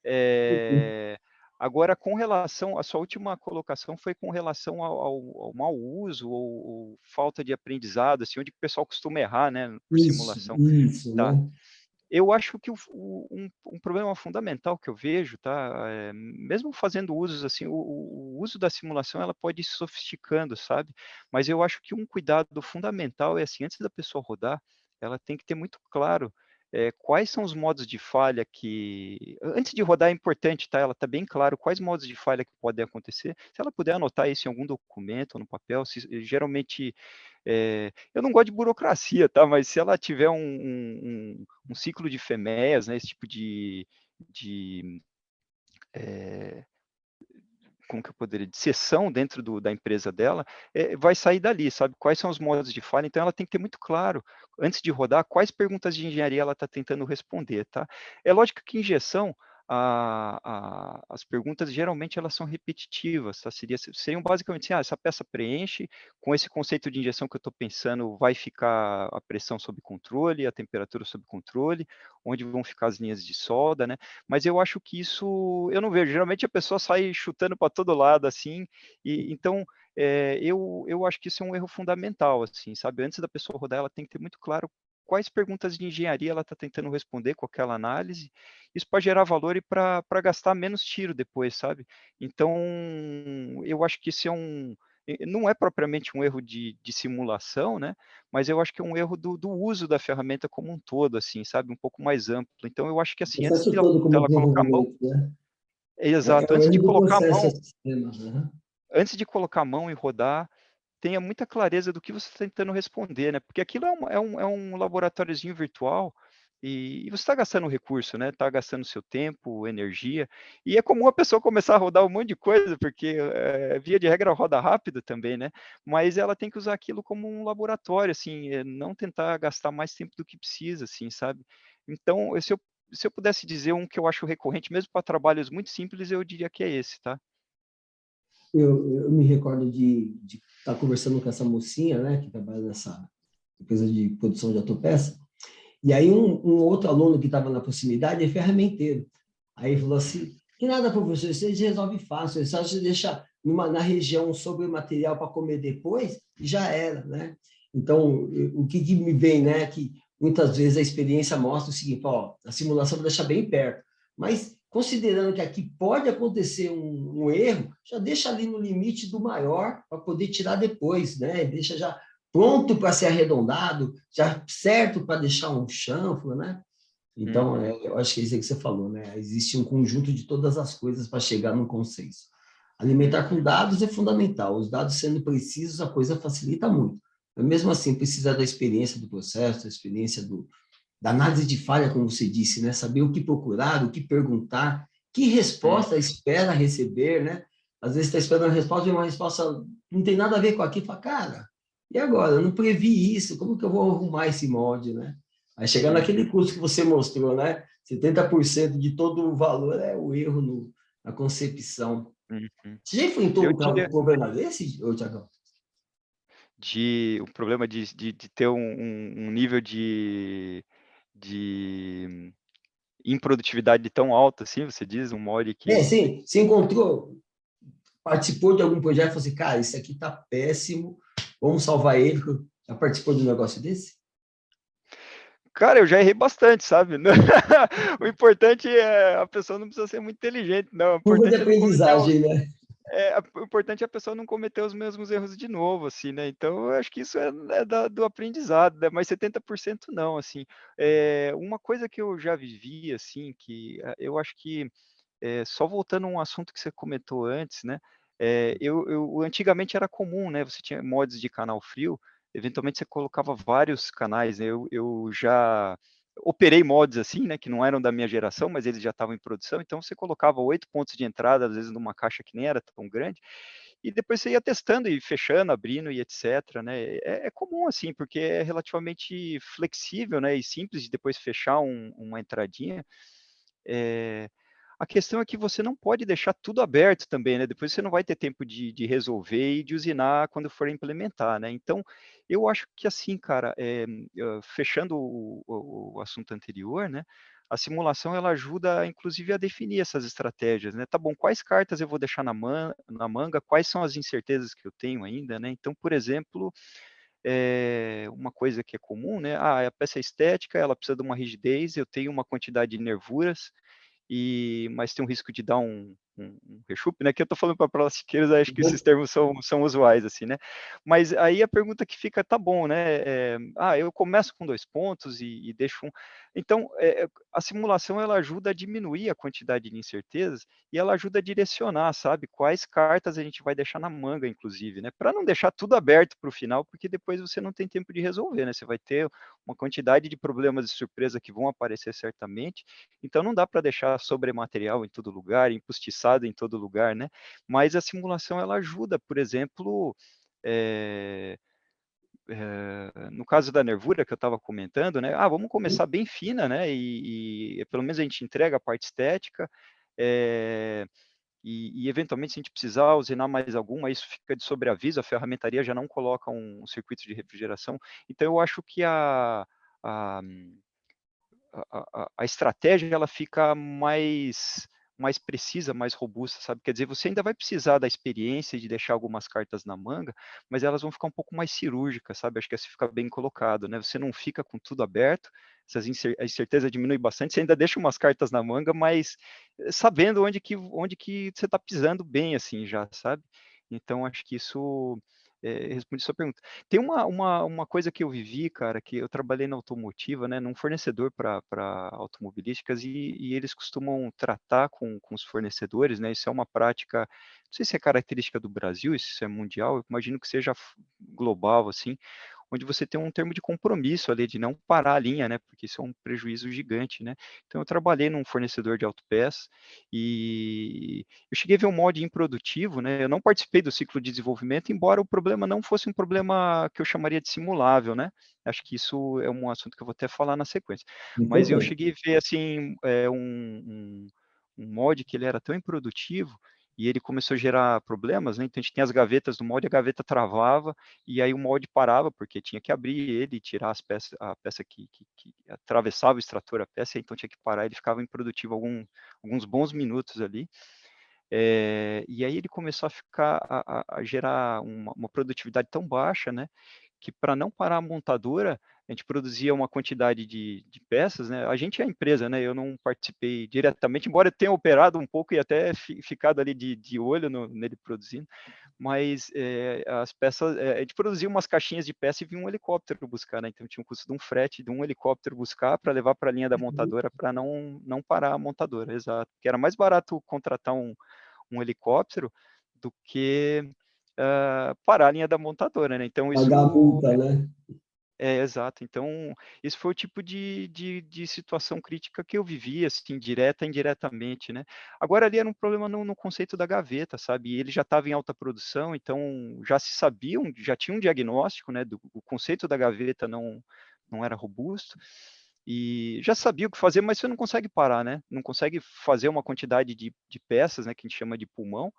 É, Agora, com relação, a sua última colocação foi com relação ao mau uso ou falta de aprendizado, assim, onde o pessoal costuma errar, né, por simulação. Isso, Tá. né? Eu acho que um problema fundamental que eu vejo, tá, mesmo fazendo usos assim, o uso da simulação, ela pode ir se sofisticando, sabe? Mas eu acho que um cuidado fundamental é assim, antes da pessoa rodar, ela tem que ter muito claro quais são os modos de falha que, antes de rodar é importante, tá? Ela tá bem claro quais modos de falha que podem acontecer. Se ela puder anotar isso em algum documento ou no papel, geralmente eu não gosto de burocracia, tá? Mas se ela tiver um ciclo de FEMEAs, né? Esse tipo de é, como que eu poderia, de sessão dentro da empresa dela, vai sair dali, sabe? Quais são os modos de falha? Então ela tem que ter muito claro, antes de rodar, quais perguntas de engenharia ela está tentando responder, tá? É lógico que injeção, as perguntas geralmente elas são repetitivas, tá? Seriam basicamente assim, essa peça preenche, com esse conceito de injeção que eu estou pensando, vai ficar a pressão sob controle, a temperatura sob controle, onde vão ficar as linhas de solda, né? Mas eu acho que isso, eu não vejo, geralmente a pessoa sai chutando para todo lado, assim, e então eu acho que isso é um erro fundamental, assim, sabe? Antes da pessoa rodar, ela tem que ter muito claro quais perguntas de engenharia ela está tentando responder com aquela análise, isso para gerar valor e para gastar menos tiro depois, sabe? Então, eu acho que isso não é propriamente um erro de simulação, né? Mas eu acho que é um erro do uso da ferramenta como um todo, assim, sabe? Um pouco mais amplo. Então, eu acho que, O assim, antes processo todo como dela colocar a mão, desenvolvimento, né? É exato, o erro do processo, esse sistema, né? antes de colocar a mão e rodar, tenha muita clareza do que você está tentando responder, né? Porque aquilo é um laboratóriozinho virtual e você está gastando recurso, né? Está gastando seu tempo, energia. E é comum a pessoa começar a rodar um monte de coisa, porque via de regra roda rápido também, né? Mas ela tem que usar aquilo como um laboratório, assim, não tentar gastar mais tempo do que precisa, assim, sabe? Então, se eu pudesse dizer um que eu acho recorrente, mesmo para trabalhos muito simples, eu diria que é esse, tá? Eu me recordo de estar conversando com essa mocinha, né, que trabalha nessa empresa de produção de autopeça, e aí um outro aluno que estava na proximidade é ferramenteiro. Aí ele falou assim, Que nada, professor, isso aí resolve fácil. É só você deixar na região sobre o material para comer depois e já era, né? Então, o que me vem, né? Que muitas vezes a experiência mostra o seguinte, ó, a simulação vai deixar bem perto. Mas, considerando que aqui pode acontecer um erro, já deixa ali no limite do maior para poder tirar depois, né? Deixa já pronto para ser arredondado, já certo para deixar um chanfro, né? Então, Uhum. eu acho que é isso aí que você falou, né? Existe um conjunto de todas as coisas para chegar num consenso. Alimentar com Uhum. dados é fundamental. Os dados sendo precisos, a coisa facilita muito. Mas mesmo assim, precisa da experiência do processo, da experiência da análise de falha, como você disse, né? Saber o que procurar, o que perguntar, que Uhum. resposta espera receber, né? Às vezes está esperando a resposta e uma resposta não tem nada a ver com aquilo. Fala, cara, e agora? Eu não previ isso. Como que eu vou arrumar esse molde, né? Aí chegar naquele Uhum. curso que você mostrou, né? 70% de todo o valor é o erro na concepção. Uhum. Você já enfrentou Eu um diria problema desse, ô, Tiagão? o problema de ter um nível de improdutividade tão alto assim, você diz, um mod É, que sim, você encontrou, participou de algum projeto e falou assim, cara, isso aqui tá péssimo, vamos salvar ele. Já participou de um negócio desse? cara, eu já errei bastante, sabe. O importante é a pessoa não precisa ser muito inteligente não, o Curva de importante é não cometer aprendizagem, né? o importante é a pessoa não cometer os mesmos erros de novo, assim, né, então eu acho que isso é do aprendizado, né, mas 70% não, assim. Uma coisa que eu já vivi, assim, que, eu acho que, só voltando a um assunto que você comentou antes, né, eu antigamente era comum, né, você tinha mods de canal frio, eventualmente você colocava vários canais, né, eu já operei mods assim, né, que não eram da minha geração, mas eles já estavam em produção, então você colocava 8 pontos de entrada, às vezes numa caixa que nem era tão grande, e depois você ia testando e fechando, abrindo e etcétera, né. É comum assim, porque é relativamente flexível, né, e simples de depois fechar uma entradinha. Eh, a questão é que você não pode deixar tudo aberto também, né, depois você não vai ter tempo de resolver e de usinar quando for implementar, né. Então, eu acho que assim, cara, fechando o assunto anterior, né, a simulação ela ajuda inclusive a definir essas estratégias, né. Tá bom, quais cartas eu vou deixar na manga, quais são as incertezas que eu tenho ainda, né. Então, por exemplo, uma coisa que é comum, né, a peça é estética, ela precisa de uma rigidez, eu tenho uma quantidade de nervuras, mas tem um risco de dar um rechupe, né, que eu estou falando para plastiqueiros, acho que esses termos são usuais, assim, né. Mas aí a pergunta que fica: "Tá bom, né, eu começo com 2 pontos e deixo um". Então, a simulação ela ajuda a diminuir a quantidade de incertezas e ela ajuda a direcionar, sabe, quais cartas a gente vai deixar na manga inclusive, né, para não deixar tudo aberto para o final, porque depois você não tem tempo de resolver, né, você vai ter uma quantidade de problemas de surpresa que vão aparecer certamente, então não dá para deixar sobrematerial em todo lugar, empostiçado em todo lugar, né. Mas a simulação ela ajuda, por exemplo, eh no caso da nervura que eu estava comentando, né, vamos começar bem fina, né, e pelo menos a gente entrega a parte estética, eh, e eventualmente se a gente precisar usinar mais alguma, isso fica de sobreaviso, a ferramentaria já não coloca um circuito de refrigeração. Então eu acho que a a estratégia ela fica mais precisa, mais robusta, sabe. Quer dizer, você ainda vai precisar da experiência de deixar algumas cartas na manga, mas elas vão ficar um pouco mais cirúrgicas, sabe. Acho que assim fica bem colocado, né. Você não fica com tudo aberto, a incerteza diminui bastante, você ainda deixa umas cartas na manga, mas sabendo onde que você está pisando bem, assim, já, sabe. Então acho que isso, responde sua pergunta. Tem uma coisa que eu vivi, cara, que eu trabalhei na automotiva, né, num fornecedor para automobilísticas e eles costumam tratar com os fornecedores, né, isso é uma prática, não sei se é característica do Brasil, se isso é mundial, eu imagino que seja global, assim, onde você tem um termo de compromisso ali, de não parar a linha, né, porque isso é um prejuízo gigante, né. Então eu trabalhei num fornecedor de autopeças, e eu cheguei a ver um mod improdutivo, né, eu não participei do ciclo de desenvolvimento, embora o problema não fosse um problema que eu chamaria de simulável, né, acho que isso é um assunto que eu vou até falar na sequência. Mas eu Importante. cheguei a ver, assim, um mod que ele era tão improdutivo, e ele começou a gerar problemas, né? Então a gente tem as gavetas do molde, a gaveta travava, e aí o molde parava, porque tinha que abrir ele e tirar as peças, a peça que atravessava o extrator, a peça, então tinha que parar, ele ficava improdutivo alguns bons minutos ali. E aí ele começou a gerar uma produtividade tão baixa, né, que para não parar a montadora, a gente produzia uma quantidade de peças, né, a gente é a empresa, né, eu não participei diretamente, embora eu tenha operado um pouco e até ficado ali de olho nele produzindo, mas as peças, a gente produzia umas caixinhas de peça e vinha um helicóptero buscar, né, então tinha um custo de um frete, de um helicóptero buscar para levar para a linha da montadora para não parar a montadora, exato, porque era mais barato contratar um helicóptero do que parar a linha da montadora, né? Então Pagar a isso multa, né? exato. Então isso foi o tipo de situação crítica que eu vivi, assim, direta e indiretamente, né? Agora ali era um problema no conceito da gaveta, sabe? E ele já estava em alta produção, então já se sabiam, já tinha um diagnóstico, né? O conceito da gaveta não era robusto. E já sabia o que fazer, mas você não consegue parar, né? Não consegue fazer uma quantidade de peças, né? Que a gente chama de pulmão,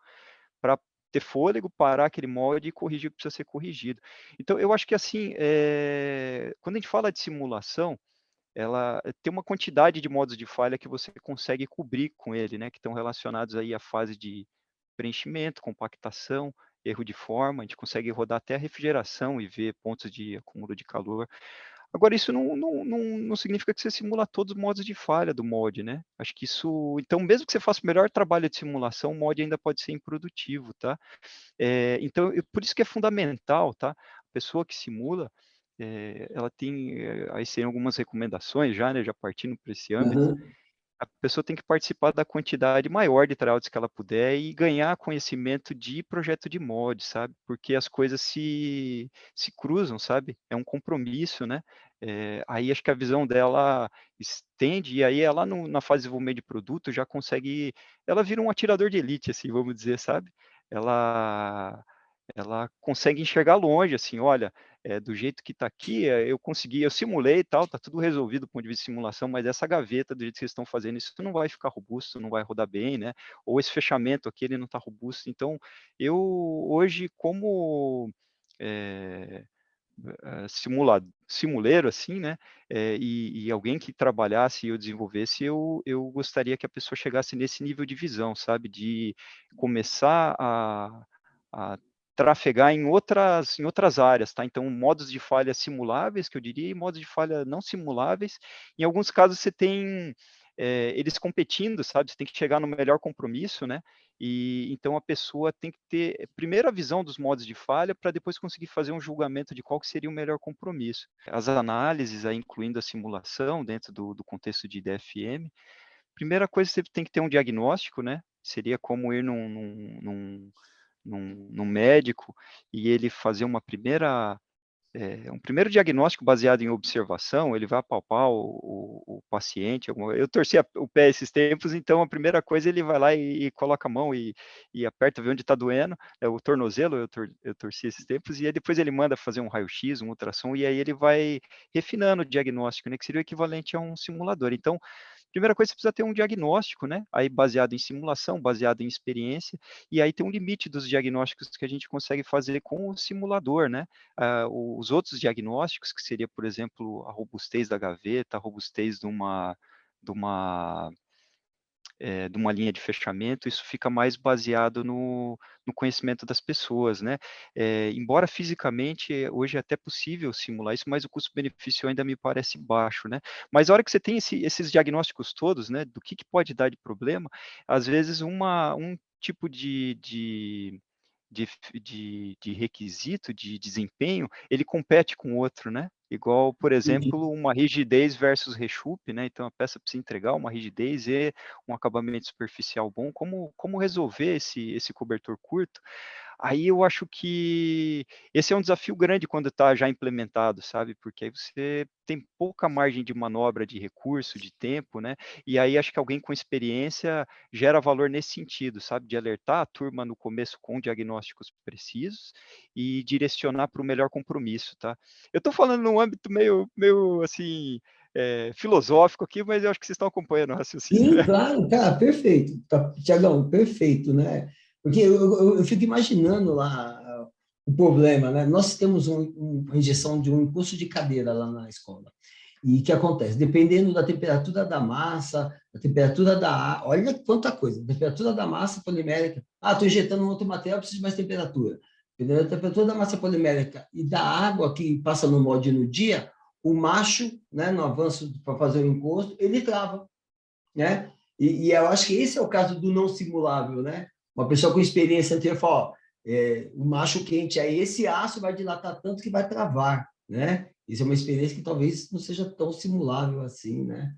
para ter fôlego, parar aquele molde e corrigir o que precisa ser corrigido. Então, eu acho que assim, quando a gente fala de simulação, ela tem uma quantidade de modos de falha que você consegue cobrir com ele, né? Que estão relacionados aí à fase de preenchimento, compactação, erro de forma, a gente consegue rodar até a refrigeração e ver pontos de acúmulo de calor. Agora, isso não significa que você simula todos os modos de falha do mod, né? Acho que isso. Então, mesmo que você faça o melhor trabalho de simulação, o mod ainda pode ser improdutivo, tá? Então, por isso que é fundamental, tá? A pessoa que simula, ela tem. Aí tem algumas recomendações já, né? Já partindo para esse âmbito. Aham. A pessoa tem que participar da quantidade maior de tryouts que ela puder e ganhar conhecimento de projeto de mod, sabe? Porque as coisas se cruzam, sabe? É um compromisso, né? Aí acho que a visão dela estende, e aí ela na fase de desenvolvimento de produto já consegue, ela vira um atirador de elite, assim, vamos dizer, sabe? Ela, ela consegue enxergar longe, assim, olha, do jeito que está aqui, eu consegui, eu simulei e tal, está tudo resolvido do ponto de vista de simulação, mas essa gaveta, do jeito que vocês estão fazendo, isso não vai ficar robusto, não vai rodar bem, né? Ou esse fechamento aqui, ele não está robusto. Então, eu hoje, como é, simuleiro, assim, né? E alguém que trabalhasse e eu desenvolvesse, eu gostaria que a pessoa chegasse nesse nível de visão, sabe? De começar a trafegar em outras áreas, tá? Então, modos de falha simuláveis, que eu diria, e modos de falha não simuláveis. Em alguns casos, você tem eles competindo, sabe? Você tem que chegar no melhor compromisso, né? E então a pessoa tem que ter primeiro a visão dos modos de falha para depois conseguir fazer um julgamento de qual que seria o melhor compromisso. As análises, aí, incluindo a simulação dentro do contexto de IDFM, primeira coisa você tem que ter um diagnóstico, né? Seria como ir num médico e ele fazer um primeiro diagnóstico baseado em observação, ele vai apalpar o paciente. Eu torci o pé esses tempos, então a primeira coisa ele vai lá e coloca a mão e aperta, vê onde está doendo, o tornozelo, eu torci esses tempos, e aí depois ele manda fazer um raio-x, um ultrassom, e aí ele vai refinando o diagnóstico, né, que seria o equivalente a um simulador. Então, primeira coisa, você precisa ter um diagnóstico, né? Aí baseado em simulação, baseado em experiência, e aí tem um limite dos diagnósticos que a gente consegue fazer com o simulador, né? Os outros diagnósticos, que seria, por exemplo, a robustez da gaveta, a robustez de uma linha de fechamento, isso fica mais baseado no conhecimento das pessoas, né? Embora fisicamente hoje é até possível simular isso, mas o custo-benefício ainda me parece baixo, né? Mas a hora que você tem esses diagnósticos todos, né, do que pode dar de problema, às vezes um tipo de requisito, de desempenho, ele compete com o outro, né? Igual, por Entendi. exemplo, uma rigidez versus rechupe, né? Então a peça precisa entregar uma rigidez e um acabamento superficial bom. Como resolver esse cobertor curto? Aí eu acho que esse é um desafio grande quando está já implementado, sabe? Porque aí você tem pouca margem de manobra de recurso, de tempo, né? E aí acho que alguém com experiência gera valor nesse sentido, sabe? De alertar a turma no começo com diagnósticos precisos e direcionar para o melhor compromisso, tá? Eu estou falando num âmbito meio assim, filosófico aqui, mas eu acho que vocês estão acompanhando o raciocínio, Sim, né? claro, cara, perfeito. Tá, Tiagão, perfeito, né? Porque eu fico imaginando lá o problema, né? Nós temos uma injeção de um impulso de cadeira lá na escola. E o que acontece? Dependendo da temperatura da massa, da temperatura da água, olha quanta coisa, temperatura da massa polimérica. Ah, estou injetando um outro material, preciso de mais temperatura. Dependendo da temperatura da massa polimérica e da água que passa no molde no dia, o macho, né, no avanço para fazer o encosto, ele trava, né? E eu acho que esse é o caso do não simulável, né? Uma pessoa com experiência anterior fala, ó, o macho quente, aí esse aço vai dilatar tanto que vai travar, né? Isso é uma experiência que talvez não seja tão simulável assim, né?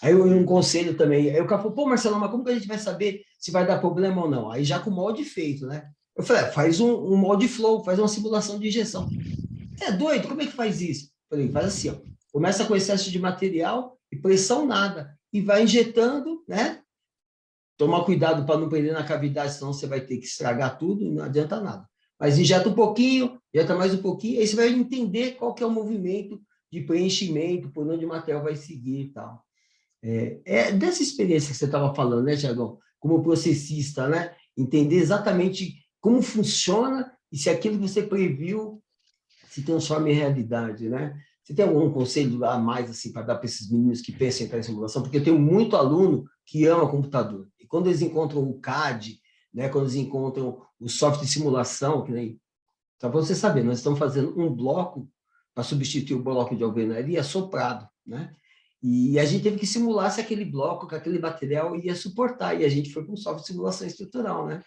Aí um Uhum. conselho também, aí o cara falou, pô, Marcelo, mas como que a gente vai saber se vai dar problema ou não? Aí já com o molde feito, né? Eu falei, faz um molde flow, faz uma simulação de injeção. Você é doido? Como é que faz isso? Eu falei, faz assim, ó. Começa com excesso de material e pressão nada. E vai injetando, né? Tomar cuidado para não prender na cavidade, senão você vai ter que estragar tudo e não adianta nada. Mas injeta um pouquinho, injeta mais um pouquinho, aí você vai entender qual que é o movimento de preenchimento, por onde o material vai seguir e tal. É dessa experiência que você estava falando, né, Tiagão? Como processista, né? Entender exatamente como funciona e se aquilo que você previu se transforma em realidade, né? Você tem algum conselho a mais assim para dar para esses meninos que pensam em entrar em simulação? Porque eu tenho muito aluno que ama computador. E quando eles encontram o CAD, né, quando eles encontram o software de simulação, que nem, só para você saber, nós estamos fazendo um bloco para substituir o bloco de alvenaria soprado, né? E a gente teve que simular se aquele bloco, com aquele material ia suportar. E a gente foi com um software de simulação estrutural, né?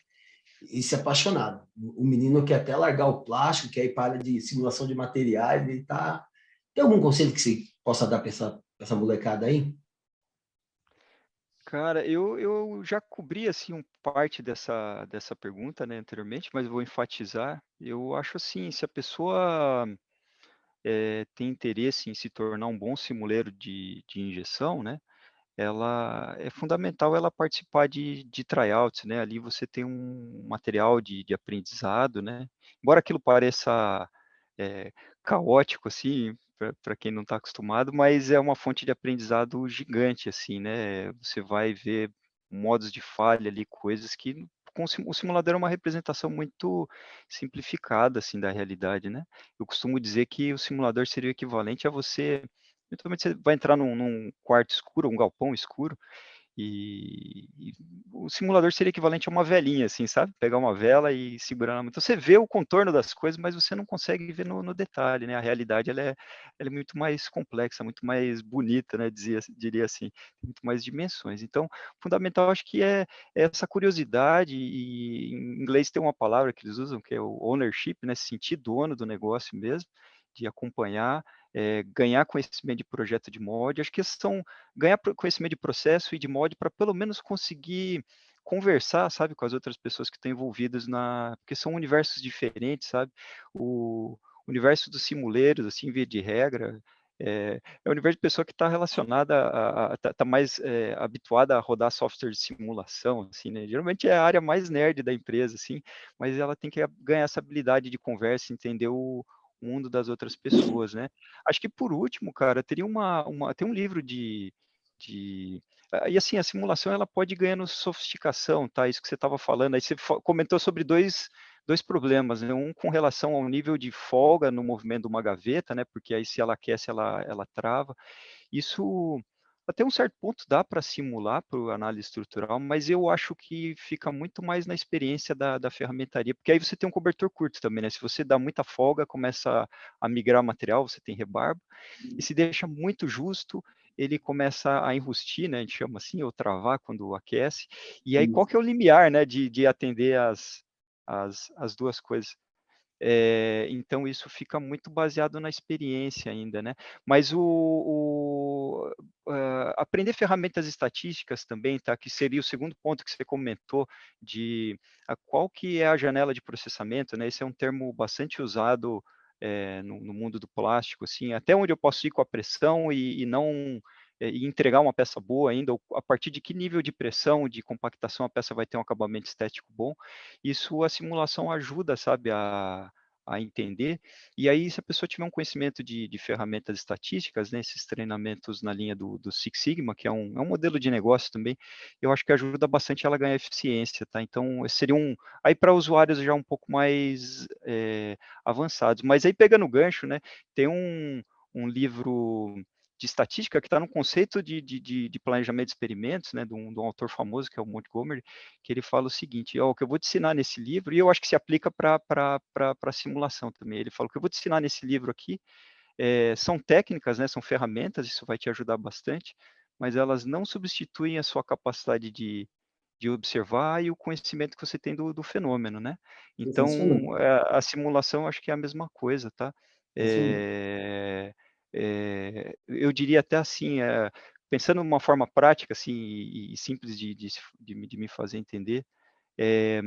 E se apaixonado. O menino quer até largar o plástico, quer ir para a área de simulação de materiais, ele tá... Tem algum conselho que você possa dar para essa molecada aí? Cara, eu já cobri, assim, parte dessa pergunta, né, anteriormente, mas eu vou enfatizar. Eu acho assim, se a pessoa, tem interesse em se tornar um bom simuleiro de injeção, né, ela é fundamental ela participar de tryouts, né, ali você tem um material de aprendizado, né. Embora aquilo pareça, caótico, assim, para quem não está acostumado, mas é uma fonte de aprendizado gigante, assim, né. Você vai ver modos de falha ali, coisas que com o simulador é uma representação muito simplificada, assim, da realidade, né. Eu costumo dizer que o simulador seria o equivalente a você eventualmente você vai entrar num quarto escuro, um galpão escuro, e o simulador seria equivalente a uma velinha, assim, sabe, pegar uma vela e segurar na mão. Então você vê o contorno das coisas, mas você não consegue ver no detalhe, né, a realidade ela é muito mais complexa, muito mais bonita, né, diria assim, tem muito mais dimensões. Então, fundamental acho que é essa curiosidade e em inglês tem uma palavra que eles usam que é o ownership, né, se sentir dono do negócio mesmo, de acompanhar, ganhar conhecimento de projeto de mod, acho que são ganhar conhecimento de processo e de mod para pelo menos conseguir conversar, sabe, com as outras pessoas que estão envolvidas porque são universos diferentes, sabe. O universo dos simuleiros, assim, via de regra, é o universo de pessoa que está relacionada tá mais, habituada a rodar software de simulação, assim, né. Geralmente é a área mais nerd da empresa, assim, mas ela tem que ganhar essa habilidade de conversa, entender o mundo das outras pessoas, né. Acho que por último, cara, teria tem um livro de e assim, a simulação ela pode ir ganhando sofisticação, tá, isso que você estava falando, aí você comentou sobre dois problemas, né, um com relação ao nível de folga no movimento de uma gaveta, né, porque aí se ela aquece ela trava. Isso, até um certo ponto dá para simular por análise estrutural, mas eu acho que fica muito mais na experiência da ferramentaria, porque aí você tem um cobertor curto também, né, se você dá muita folga, começa a migrar material, você tem rebarba, e se deixa muito justo, ele começa a enrustir, né, a gente chama assim, ou travar quando aquece, e aí qual que é o limiar, né, de atender as 2 coisas? Então isso fica muito baseado na experiência ainda, né. Mas aprender ferramentas estatísticas também, tá, que seria o segundo ponto que você comentou de qual que é a janela de processamento, né, esse é um termo bastante usado, no mundo do plástico, assim, até onde eu posso ir com a pressão e não e entregar uma peça boa ainda, ou a partir de que nível de pressão, de compactação a peça vai ter um acabamento estético bom. Isso a simulação ajuda, sabe, a entender. E aí, se a pessoa tiver um conhecimento de ferramentas estatísticas, né, esses treinamentos na linha do Six Sigma, que é um modelo de negócio também, eu acho que ajuda bastante ela a ganhar eficiência, tá? Então, seria aí para usuários já um pouco mais avançados. Mas aí, pegando o gancho, né, tem um livro de estatística que está no conceito de planejamento de experimentos, né, de um autor famoso, que é o Montgomery, que ele fala o seguinte: o que eu vou te ensinar nesse livro, e eu acho que se aplica para simulação também, ele fala: o que eu vou te ensinar nesse livro aqui são técnicas, né, são ferramentas, isso vai te ajudar bastante, mas elas não substituem a sua capacidade de observar e o conhecimento que você tem do fenômeno, né? Sensacional. Então, a simulação acho que é a mesma coisa, tá? Sensacional. Eu diria até assim, pensando numa forma prática assim, e simples de me fazer entender, eh,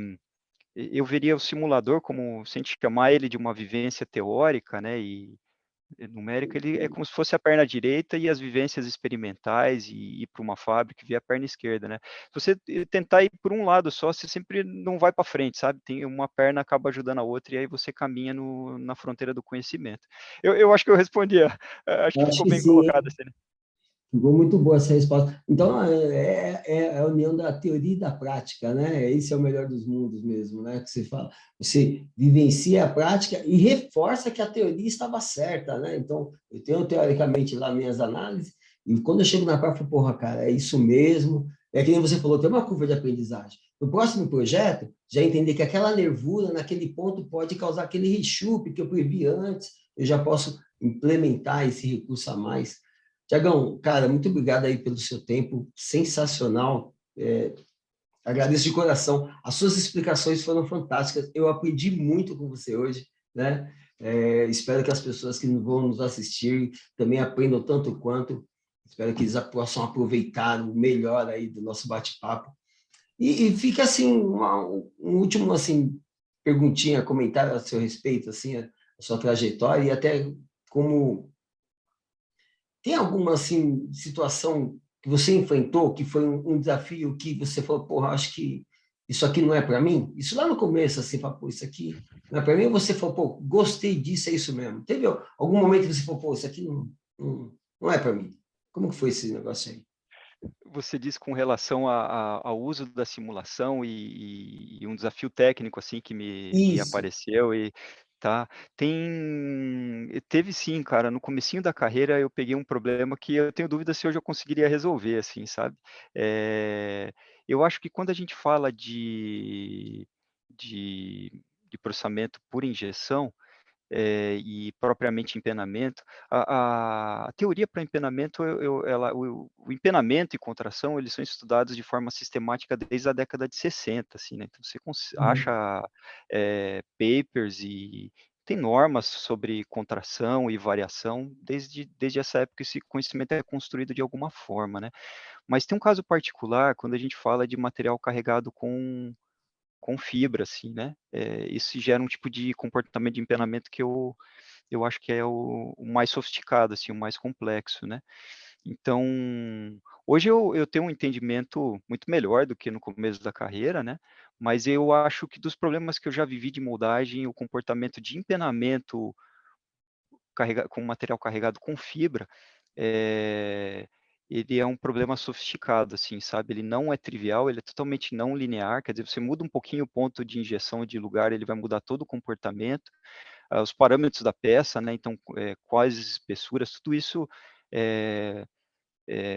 eu veria o simulador como, se a gente chamar ele de uma vivência teórica, né, numérica, ele é como se fosse a perna direita e as vivências experimentais e ir para uma fábrica e ver a perna esquerda, né. Se você tentar ir por um lado só, você sempre não vai para frente, sabe. Tem uma perna acaba ajudando a outra e aí você caminha na fronteira do conhecimento. Eu acho que eu respondi, acho Eu que acho ficou que bem sim. colocado assim, né. Ficou muito boa essa resposta. Então, é a união da teoria e da prática, né? Esse é o melhor dos mundos mesmo, né? Que você fala. Você vivencia a prática e reforça que a teoria estava certa, né? Então, eu tenho teoricamente lá minhas análises, e quando eu chego na prática, eu falo, porra, cara, é isso mesmo. É que nem você falou, tem uma curva de aprendizagem. No próximo projeto, já entender que aquela nervura naquele ponto pode causar aquele rechupe que eu previ antes, eu já posso implementar esse recurso a mais. Tiagão, cara, muito obrigado aí pelo seu tempo, sensacional. Agradeço de coração. As suas explicações foram fantásticas. Eu aprendi muito com você hoje, né? Espero que as pessoas que vão nos assistir também aprendam tanto quanto. Espero que eles possam aproveitar o melhor aí do nosso bate-papo. E fica assim um último assim perguntinha, comentário a seu respeito, assim, a sua trajetória e até como tem alguma assim situação que você enfrentou que foi um desafio que você falou, porra, acho que isso aqui não é para mim? Isso lá no começo, assim, falou, pô, isso aqui não é para mim? Ou você falou, pô, gostei disso, é isso mesmo? Teve algum momento que você falou, pô, isso aqui não é para mim? Como que foi esse negócio aí? Você disse com relação ao uso da simulação e um desafio técnico, assim, que me Isso. apareceu tá. Teve sim, cara, no comecinho da carreira eu peguei um problema que eu tenho dúvida se hoje eu conseguiria resolver, assim, sabe. Eh, eu acho que quando a gente fala de processamento por injeção, e propriamente empenamento, a teoria para empenamento, o empenamento e contração, eles são estudados de forma sistemática desde a década de 60, assim, né, então você Uhum. acha, papers e tem normas sobre contração e variação desde essa época esse conhecimento é construído de alguma forma, né. Mas tem um caso particular quando a gente fala de material carregado com fibra, assim, né, isso gera um tipo de comportamento de empenamento que eu acho que é o mais sofisticado, assim, o mais complexo, né. Então, hoje eu tenho um entendimento muito melhor do que no começo da carreira, né, mas eu acho que dos problemas que eu já vivi de moldagem, o comportamento de empenamento com material carregado com fibra, eh, ele é um problema sofisticado, assim, sabe, ele não é trivial, ele é totalmente não linear, quer dizer, você muda um pouquinho o ponto de injeção de lugar, ele vai mudar todo o comportamento, os parâmetros da peça, né, então, quais espessuras, tudo isso, eh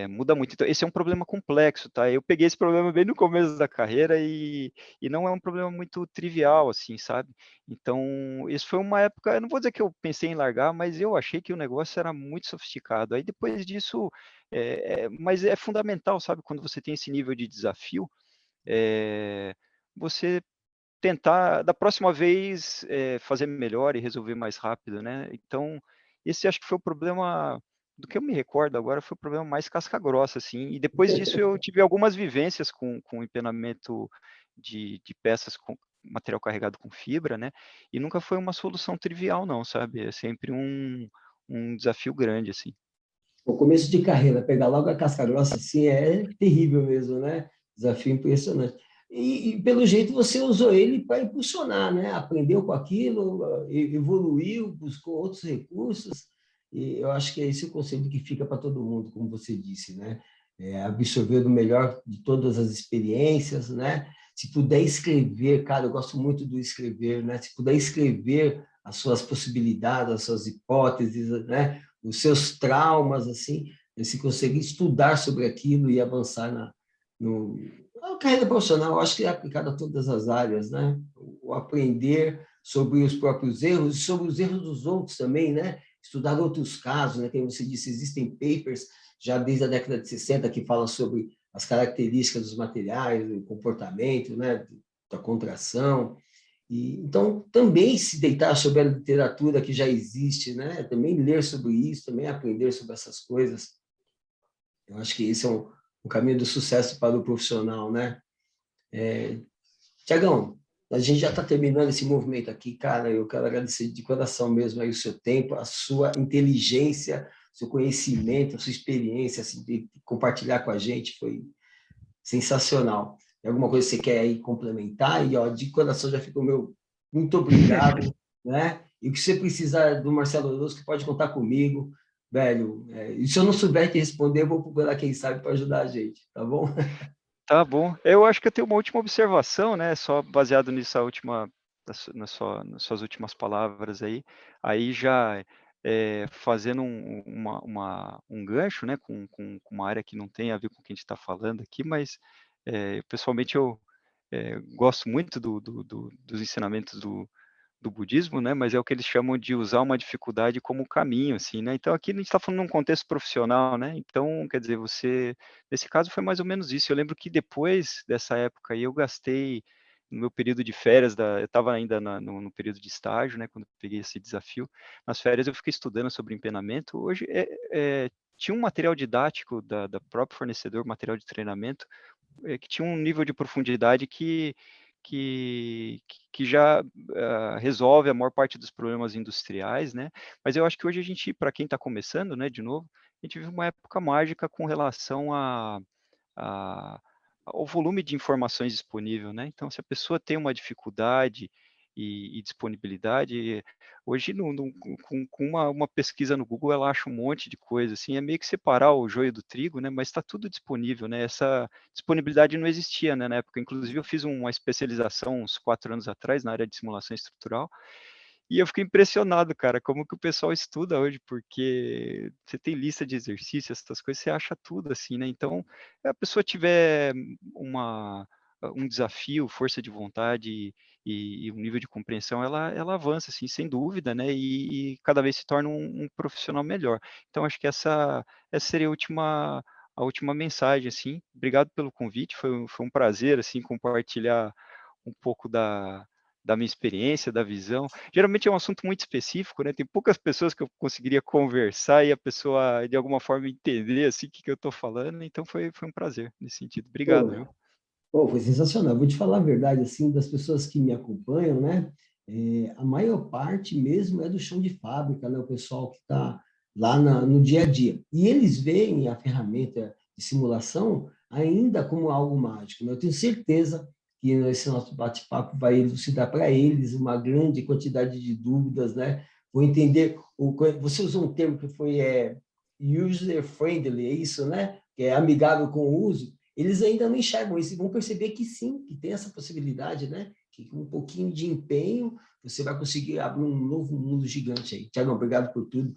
muda muito. Então esse é um problema complexo, tá. Eu peguei esse problema bem no começo da carreira e não é um problema muito trivial, assim, sabe. Então, isso foi uma época eu não vou dizer que eu pensei em largar, mas eu achei que o negócio era muito sofisticado. Aí depois disso, mas é fundamental, sabe, quando você tem esse nível de desafio, você tentar, da próxima vez, fazer melhor e resolver mais rápido, né. Então, esse acho que foi o problema, do que eu me recordo agora, foi o problema mais casca grossa, assim, e depois disso eu tive algumas vivências com empenamento de peças com material carregado com fibra, né, e nunca foi uma solução trivial não, sabe, é sempre um desafio grande, assim. O começo de carreira, pegar logo a casca grossa assim é terrível mesmo, né? Desafio impressionante. e, pelo jeito, você usou ele para impulsionar, né? Aprendeu com aquilo, evoluiu, buscou outros recursos, e eu acho que é esse o conselho que fica para todo mundo, como você disse, né? Absorver o melhor de todas as experiências, né? Se puder escrever, cara, eu gosto muito do escrever, né? Se puder escrever as suas possibilidades, as suas hipóteses, né? Os seus traumas, assim, se conseguir estudar sobre aquilo e avançar no, a carreira profissional, eu acho que é aplicada a todas as áreas, né? O aprender sobre os próprios erros e sobre os erros dos outros também, né? Estudar outros casos, né? Como você disse, existem papers já desde a década de 60 que falam sobre as características dos materiais, o comportamento, né? Da contração. E, então, também se deitar sobre a literatura que já existe, né? Também ler sobre isso, também aprender sobre essas coisas. Eu acho que esse é um caminho do sucesso para o profissional, né? Tiagão, a gente já está terminando esse movimento aqui, cara. Eu quero agradecer de coração mesmo aí o seu tempo, a sua inteligência, seu conhecimento, a sua experiência, assim, de compartilhar com a gente foi sensacional. Tem alguma coisa que você quer aí complementar? E, ó, de coração já fica o meu muito obrigado, né? E o que você precisar do Marcelo Orozco, pode contar comigo, velho. E se eu não souber te responder, eu vou procurar quem sabe para ajudar a gente, tá bom? Tá bom. Eu acho que eu tenho uma última observação, né, só baseado nessa última nas suas últimas palavras aí já, fazendo um gancho, né, com uma área que não tem a ver com o que a gente está falando aqui, mas, pessoalmente eu, gosto muito dos ensinamentos do budismo, né, mas é o que eles chamam de usar uma dificuldade como caminho, assim, né. Então aqui a gente está falando num contexto profissional, né, então quer dizer, nesse caso foi mais ou menos isso. Eu lembro que depois dessa época aí eu gastei, no meu período de férias eu estava ainda no período de estágio, né, quando eu peguei esse desafio, nas férias eu fiquei estudando sobre empenamento. Hoje, tinha um material didático da próprio fornecedor, material de treinamento, que tinha um nível de profundidade que já, resolve a maior parte dos problemas industriais, né. Mas eu acho que hoje a gente, para quem está começando, né, de novo, a gente vive uma época mágica com relação a ao volume de informações disponível, né. Então se a pessoa tem uma dificuldade e disponibilidade, hoje com uma pesquisa no Google ela acha um monte de coisa, assim, é meio que separar o joio do trigo, né, mas está tudo disponível, né. Essa disponibilidade não existia, né, na época. Inclusive eu fiz uma especialização uns 4 anos atrás na área de simulação estrutural, e eu fiquei impressionado, cara, como que o pessoal estuda hoje, porque você tem lista de exercícios, essas coisas, você acha tudo assim, né. Então, se a pessoa tiver um desafio, força de vontade e um nível de compreensão, ela avança, assim, sem dúvida, né, e cada vez se torna um profissional melhor. Então acho que essa seria a última mensagem, assim. Obrigado pelo convite, foi um prazer, assim, compartilhar um pouco da minha experiência, da visão. Geralmente é um assunto muito específico, né, tem poucas pessoas que eu conseguiria conversar e a pessoa, de alguma forma, entender, assim, o que que eu estou falando, então foi um prazer nesse sentido. Obrigado, Pô, viu. Pô, foi sensacional. Vou te falar a verdade, assim, das pessoas que me acompanham, né? A maior parte mesmo é do chão de fábrica, né? O pessoal que está lá no dia a dia. E eles veem a ferramenta de simulação ainda como algo mágico, né? Eu tenho certeza que esse nosso bate-papo vai elucidar para eles uma grande quantidade de dúvidas, né? Vou entender. Você usou um termo que foi user-friendly, é isso, né? Que é amigável com o uso. Eles ainda não enxergam isso e vão perceber que sim, que tem essa possibilidade, né? Que com um pouquinho de empenho você vai conseguir abrir um novo mundo gigante aí. Tiagão, obrigado por tudo.